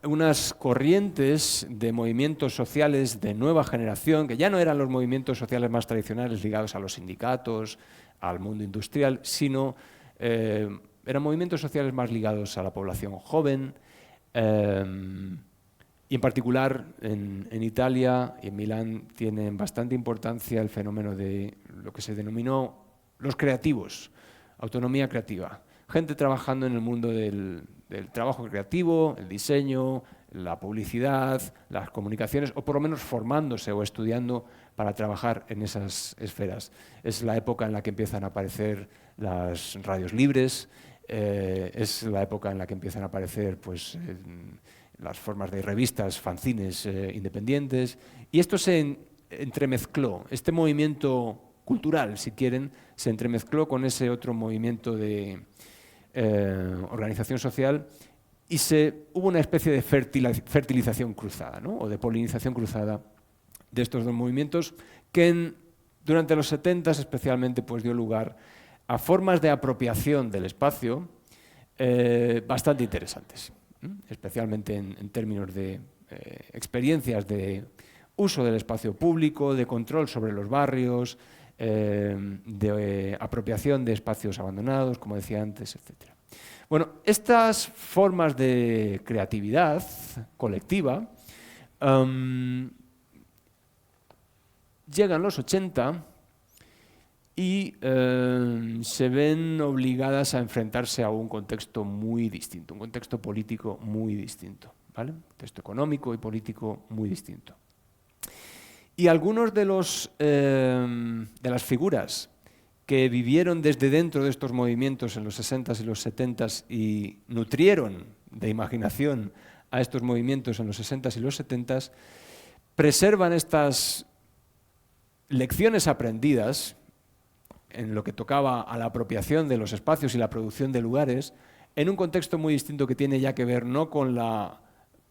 B: unas corrientes de movimientos sociales de nueva generación, que ya no eran los movimientos sociales más tradicionales ligados a los sindicatos, al mundo industrial, sino eran movimientos sociales más ligados a la población joven, y en particular en Italia y en Milán tienen bastante importancia el fenómeno de lo que se denominó los creativos, autonomía creativa. Gente trabajando en el mundo del trabajo creativo, el diseño, la publicidad, las comunicaciones, o por lo menos formándose o estudiando para trabajar en esas esferas. Es la época en la que empiezan a aparecer las radios libres, es la época en la que empiezan a aparecer pues, las formas de revistas, fanzines independientes, y esto se entremezcló, este movimiento cultural, si quieren, se entremezcló con ese otro movimiento de organización social y hubo una especie de fertilización cruzada, ¿no? O de polinización cruzada de estos dos movimientos que durante los 70 especialmente pues, dio lugar a formas de apropiación del espacio bastante interesantes, especialmente en términos de experiencias de uso del espacio público, de control sobre los barrios, de apropiación de espacios abandonados, como decía antes, etc. Bueno, estas formas de creatividad colectiva llegan los 80 y se ven obligadas a enfrentarse a un contexto muy distinto, un contexto político muy distinto, ¿vale? Un contexto económico y político muy distinto. Y algunos de las figuras que vivieron desde dentro de estos movimientos en los 60s y los 70s y nutrieron de imaginación a estos movimientos en los 60s y los 70s, preservan estas lecciones aprendidas en lo que tocaba a la apropiación de los espacios y la producción de lugares, en un contexto muy distinto que tiene ya que ver no con la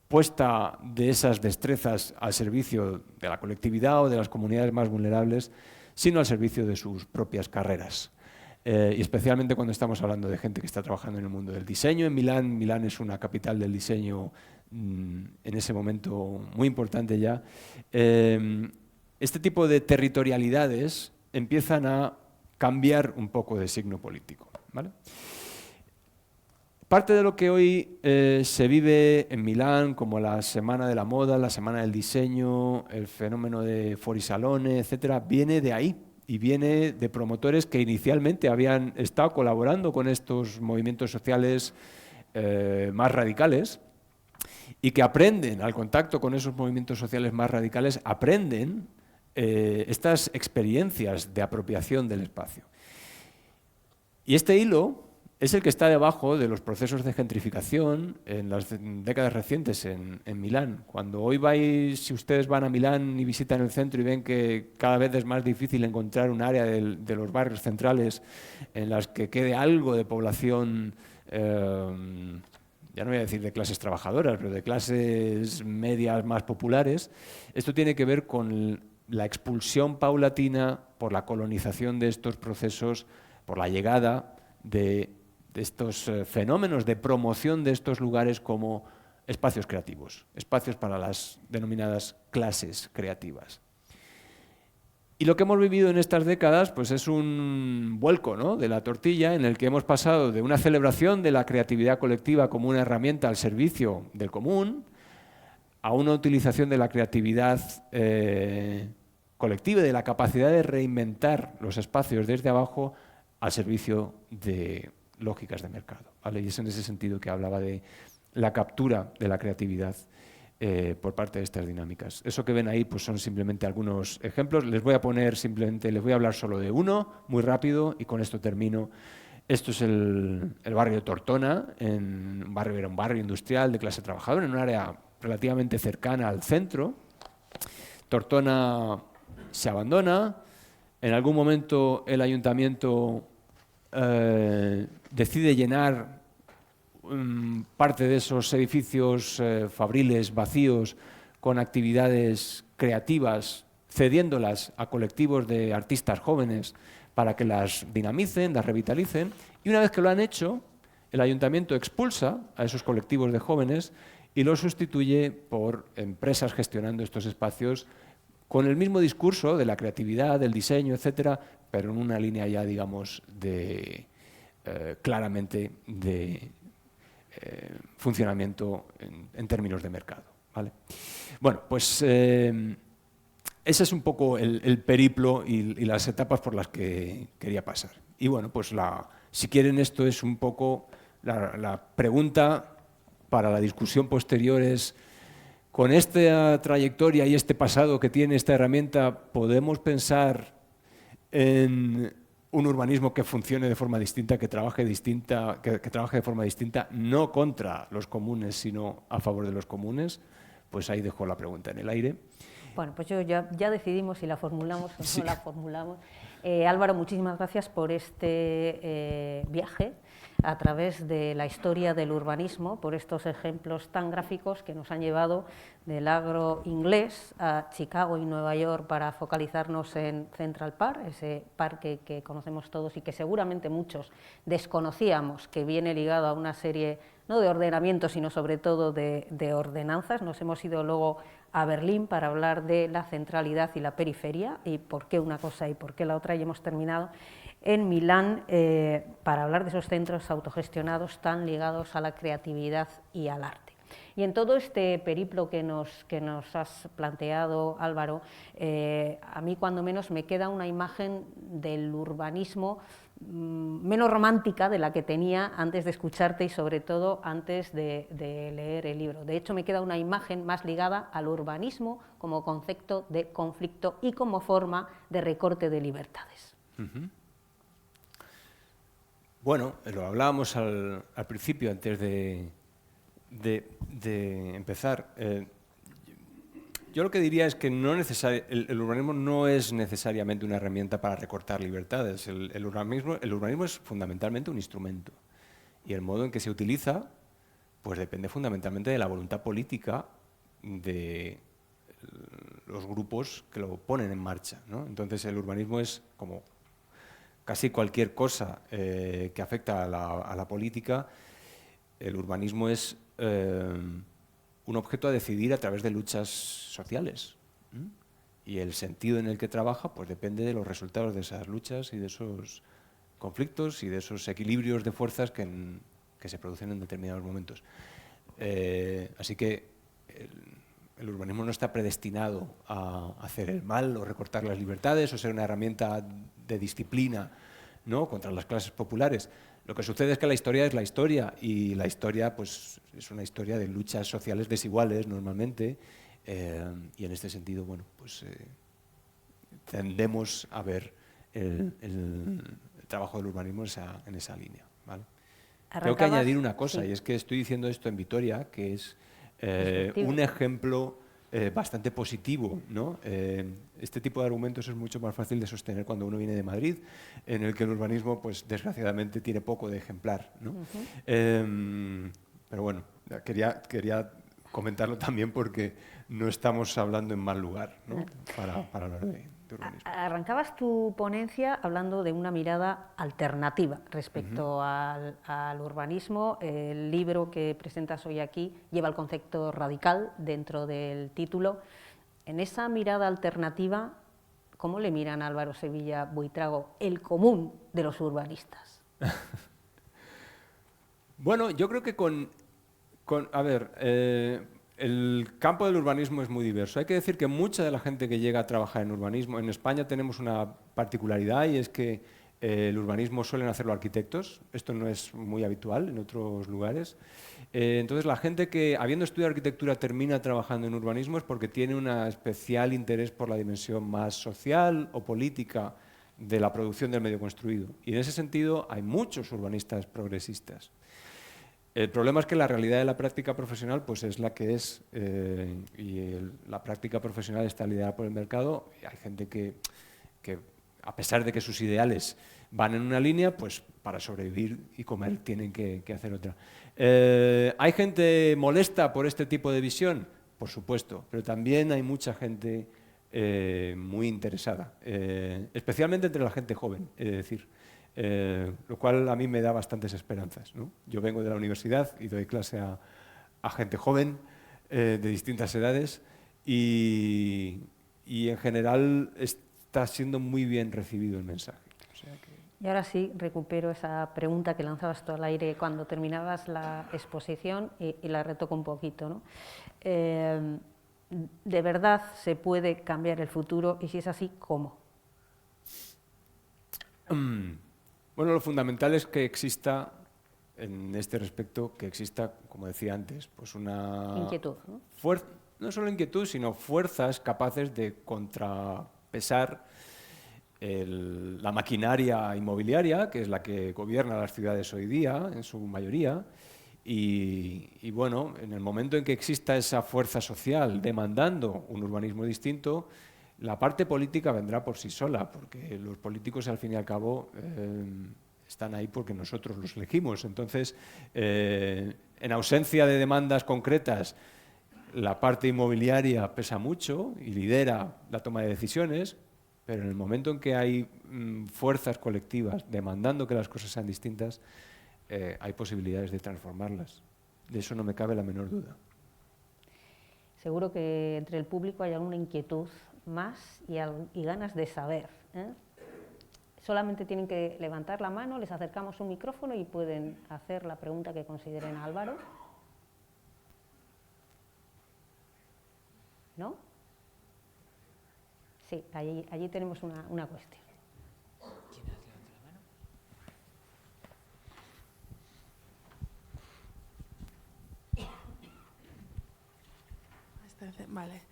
B: puesta de esas destrezas al servicio de la colectividad o de las comunidades más vulnerables, sino al servicio de sus propias carreras. Y especialmente cuando estamos hablando de gente que está trabajando en el mundo del diseño. En Milán, Milán es una capital del diseño en ese momento muy importante ya. Este tipo de territorialidades empiezan a cambiar un poco de signo político, ¿vale? Parte de lo que hoy se vive en Milán, como la Semana de la Moda, la Semana del Diseño, el fenómeno de Fuorisalone, etcétera, viene de ahí y viene de promotores que inicialmente habían estado colaborando con estos movimientos sociales más radicales y que aprenden, al contacto con esos movimientos sociales más radicales, aprenden estas experiencias de apropiación del espacio. Y este hilo es el que está debajo de los procesos de gentrificación en las décadas recientes en Milán. Cuando hoy vais, si ustedes van a Milán y visitan el centro y ven que cada vez es más difícil encontrar un área de los barrios centrales en las que quede algo de población, ya no voy a decir de clases trabajadoras, pero de clases medias más populares, esto tiene que ver con la expulsión paulatina por la colonización de estos procesos, por la llegada de estos fenómenos de promoción de estos lugares como espacios creativos, espacios para las denominadas clases creativas. Y lo que hemos vivido en estas décadas pues es un vuelco, ¿no?, de la tortilla, en el que hemos pasado de una celebración de la creatividad colectiva como una herramienta al servicio del común a una utilización de la creatividad colectiva y de la capacidad de reinventar los espacios desde abajo al servicio de lógicas de mercado, ¿vale? Y es en ese sentido que hablaba de la captura de la creatividad por parte de estas dinámicas. Eso que ven ahí pues son simplemente algunos ejemplos. Les voy a hablar solo de uno, muy rápido, y con esto termino. Esto es el barrio de Tortona, era un barrio industrial de clase trabajadora, en un área relativamente cercana al centro. Tortona se abandona. En algún momento el ayuntamiento decide llenar parte de esos edificios fabriles vacíos con actividades creativas, cediéndolas a colectivos de artistas jóvenes para que las dinamicen, las revitalicen. Y una vez que lo han hecho, el ayuntamiento expulsa a esos colectivos de jóvenes y los sustituye por empresas gestionando estos espacios con el mismo discurso de la creatividad, del diseño, etcétera, pero en una línea ya, digamos, claramente de funcionamiento en términos de mercado, ¿vale? Bueno, pues ese es un poco el periplo y las etapas por las que quería pasar. Y bueno, pues si quieren, esto es un poco la pregunta para la discusión posterior es: con esta trayectoria y este pasado que tiene esta herramienta, ¿podemos pensar en un urbanismo que funcione de forma distinta, que trabaje de forma distinta, no contra los comunes, sino a favor de los comunes? Pues ahí dejo la pregunta en el aire.
A: Bueno, pues ya decidimos si la formulamos o
B: sí.
A: no la formulamos. Álvaro, muchísimas gracias por este viaje a través de la historia del urbanismo, por estos ejemplos tan gráficos que nos han llevado del agro inglés a Chicago y Nueva York para focalizarnos en Central Park, ese parque que conocemos todos y que seguramente muchos desconocíamos, que viene ligado a una serie no de ordenamientos, sino sobre todo de ordenanzas. Nos hemos ido luego a Berlín para hablar de la centralidad y la periferia y por qué una cosa y por qué la otra, y hemos terminado en Milán para hablar de esos centros autogestionados tan ligados a la creatividad y al arte. Y en todo este periplo que nos has planteado, Álvaro, a mí cuando menos me queda una imagen del urbanismo menos romántica de la que tenía antes de escucharte y sobre todo antes de leer el libro. De hecho, me queda una imagen más ligada al urbanismo como concepto de conflicto y como forma de recorte de libertades.
B: Bueno, lo hablábamos al principio, antes de empezar. Yo lo que diría es que el urbanismo no es necesariamente una herramienta para recortar libertades. El urbanismo es fundamentalmente un instrumento. Y el modo en que se utiliza pues depende fundamentalmente de la voluntad política de los grupos que lo ponen en marcha, ¿no? Entonces el urbanismo es como casi cualquier cosa que afecta a la política. El urbanismo es un objeto a decidir a través de luchas sociales. Y el sentido en el que trabaja pues depende de los resultados de esas luchas y de esos conflictos y de esos equilibrios de fuerzas que se producen en determinados momentos. Así que el urbanismo no está predestinado a hacer el mal o recortar las libertades o ser una herramienta de disciplina, ¿no?, contra las clases populares. Lo que sucede es que la historia es la historia, y la historia pues, es una historia de luchas sociales desiguales normalmente, y en este sentido bueno, pues, tendemos a ver el trabajo del urbanismo en esa línea, ¿vale? Tengo que añadir una cosa,
A: sí.
B: Y es que estoy diciendo esto en Vitoria, que es
A: Efectivo.
B: un ejemplo bastante positivo, ¿no? Este tipo de argumentos es mucho más fácil de sostener cuando uno viene de Madrid, en el que el urbanismo, pues, desgraciadamente, tiene poco de ejemplar, ¿no? Pero bueno, quería comentarlo también porque no estamos hablando en mal lugar, ¿no?, para hablar de urbanismo.
A: Arrancabas tu ponencia hablando de una mirada alternativa respecto al urbanismo. El libro que presentas hoy aquí lleva el concepto radical dentro del título. En esa mirada alternativa, ¿cómo le miran a Álvaro Sevilla Buitrago el común de los urbanistas?
B: Bueno, yo creo que el campo del urbanismo es muy diverso. Hay que decir que mucha de la gente que llega a trabajar en urbanismo, en España tenemos una particularidad, y es que el urbanismo suelen hacerlo arquitectos. Esto no es muy habitual en otros lugares. Entonces la gente que, habiendo estudiado arquitectura, termina trabajando en urbanismo es porque tiene un especial interés por la dimensión más social o política de la producción del medio construido. Y en ese sentido hay muchos urbanistas progresistas. El problema es que la realidad de la práctica profesional pues es la que es, la práctica profesional está liderada por el mercado, y hay gente que a pesar de que sus ideales van en una línea, pues para sobrevivir y comer tienen que hacer otra. ¿Hay gente molesta por este tipo de visión? Por supuesto, pero también hay mucha gente muy interesada, especialmente entre la gente joven, es decir. Lo cual a mí me da bastantes esperanzas, ¿no? Yo vengo de la universidad y doy clase a gente joven de distintas edades, y en general está siendo muy bien recibido el mensaje. O sea que...
A: Y ahora sí, recupero esa pregunta que lanzabas tú al aire cuando terminabas la exposición y la retoco un poquito, ¿no? ¿De verdad se puede cambiar el futuro? Y si es así, ¿cómo?
B: Bueno, lo fundamental es que exista, en este respecto, como decía antes, pues una
A: inquietud, ¿no?
B: No solo inquietud, sino fuerzas capaces de contrapesar la maquinaria inmobiliaria, que es la que gobierna las ciudades hoy día, en su mayoría. Y bueno, en el momento en que exista esa fuerza social demandando un urbanismo distinto, la parte política vendrá por sí sola, porque los políticos, al fin y al cabo, están ahí porque nosotros los elegimos. Entonces, en ausencia de demandas concretas, la parte inmobiliaria pesa mucho y lidera la toma de decisiones, pero en el momento en que hay fuerzas colectivas demandando que las cosas sean distintas, hay posibilidades de transformarlas. De eso no me cabe la menor duda.
A: Seguro que entre el público hay alguna inquietud más y ganas de saber, ¿eh? Solamente tienen que levantar la mano, les acercamos un micrófono y pueden hacer la pregunta que consideren a Álvaro. ¿No? Sí, allí tenemos una cuestión.
C: ¿Quién ha levantado la mano? Vale.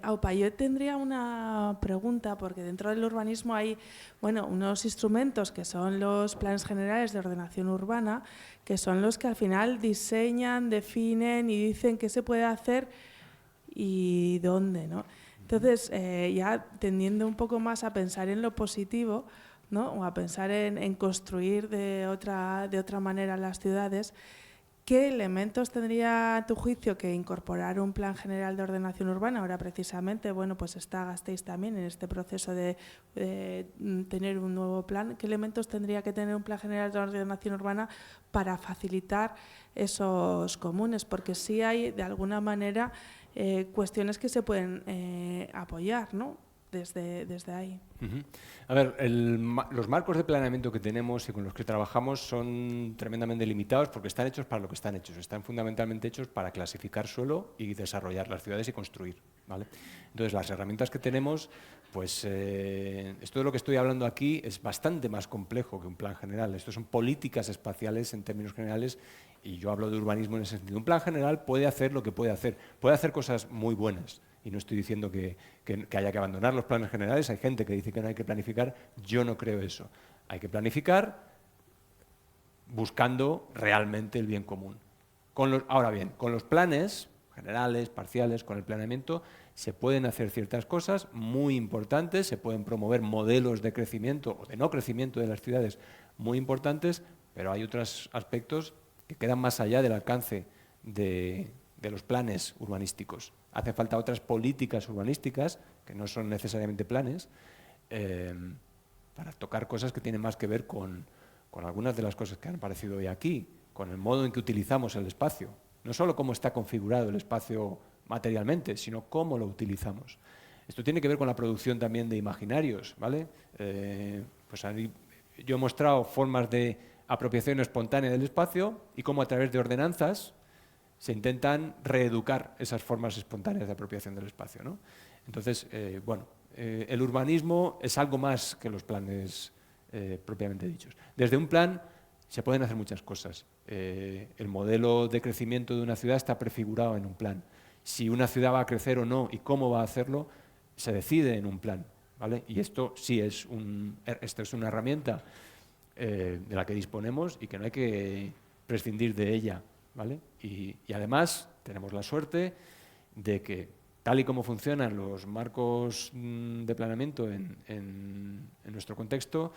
D: Aupa, yo tendría una pregunta, porque dentro del urbanismo hay unos instrumentos que son los planes generales de ordenación urbana, que son los que al final diseñan, definen y dicen qué se puede hacer y dónde, ¿no? Entonces, ya tendiendo un poco más a pensar en lo positivo, ¿no? O a pensar en construir de otra manera las ciudades, ¿qué elementos tendría, a tu juicio, que incorporar un plan general de ordenación urbana? Ahora, precisamente, pues está Gasteiz también en este proceso de tener un nuevo plan. ¿Qué elementos tendría que tener un plan general de ordenación urbana para facilitar esos comunes? Porque sí hay, de alguna manera, cuestiones que se pueden apoyar, ¿no? Desde ahí.
B: A ver, los marcos de planeamiento que tenemos y con los que trabajamos son tremendamente limitados porque están hechos para lo que están hechos. Están fundamentalmente hechos para clasificar suelo y desarrollar las ciudades y construir, ¿vale? Entonces, las herramientas que tenemos, pues esto de lo que estoy hablando aquí es bastante más complejo que un plan general. Esto son políticas espaciales en términos generales y yo hablo de urbanismo en ese sentido. Un plan general puede hacer lo que puede hacer cosas muy buenas. Y no estoy diciendo que haya que abandonar los planes generales, hay gente que dice que no hay que planificar, yo no creo eso. Hay que planificar buscando realmente el bien común. Ahora bien, con los planes generales, parciales, con el planeamiento, se pueden hacer ciertas cosas muy importantes, se pueden promover modelos de crecimiento o de no crecimiento de las ciudades muy importantes, pero hay otros aspectos que quedan más allá del alcance de los planes urbanísticos. Hace falta otras políticas urbanísticas, que no son necesariamente planes, para tocar cosas que tienen más que ver con algunas de las cosas que han aparecido hoy aquí, con el modo en que utilizamos el espacio. No solo cómo está configurado el espacio materialmente, sino cómo lo utilizamos. Esto tiene que ver con la producción también de imaginarios, ¿vale? Pues ahí yo he mostrado formas de apropiación espontánea del espacio y cómo a través de ordenanzas se intentan reeducar esas formas espontáneas de apropiación del espacio, ¿no? Entonces, el urbanismo es algo más que los planes propiamente dichos. Desde un plan se pueden hacer muchas cosas. El modelo de crecimiento de una ciudad está prefigurado en un plan. Si una ciudad va a crecer o no y cómo va a hacerlo, se decide en un plan, ¿vale? Y esto sí es una herramienta de la que disponemos y que no hay que prescindir de ella, ¿vale? Y además tenemos la suerte de que, tal y como funcionan los marcos de planeamiento en nuestro contexto,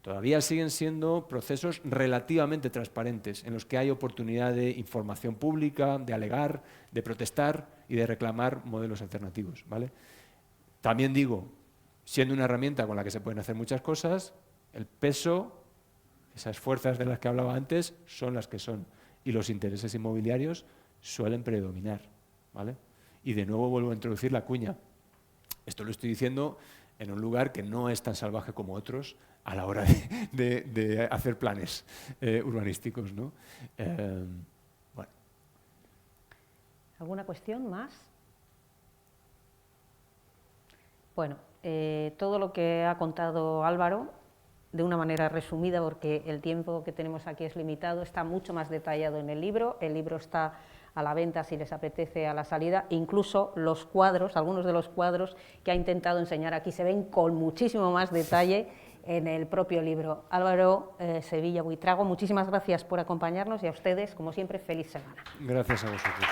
B: todavía siguen siendo procesos relativamente transparentes, en los que hay oportunidad de información pública, de alegar, de protestar y de reclamar modelos alternativos, ¿vale? También digo, siendo una herramienta con la que se pueden hacer muchas cosas, el peso, esas fuerzas de las que hablaba antes, son las que son. Y los intereses inmobiliarios suelen predominar, ¿vale? Y de nuevo vuelvo a introducir la cuña. Esto lo estoy diciendo en un lugar que no es tan salvaje como otros a la hora de hacer planes urbanísticos, ¿no? Bueno.
A: ¿Alguna cuestión más? Bueno, todo lo que ha contado Álvaro, de una manera resumida, porque el tiempo que tenemos aquí es limitado, está mucho más detallado en el libro. El libro está a la venta si les apetece a la salida, incluso los cuadros, algunos de los cuadros que ha intentado enseñar aquí se ven con muchísimo más detalle en el propio libro. Álvaro Sevilla Buitrago, muchísimas gracias por acompañarnos y a ustedes, como siempre, feliz semana.
B: Gracias a vosotros.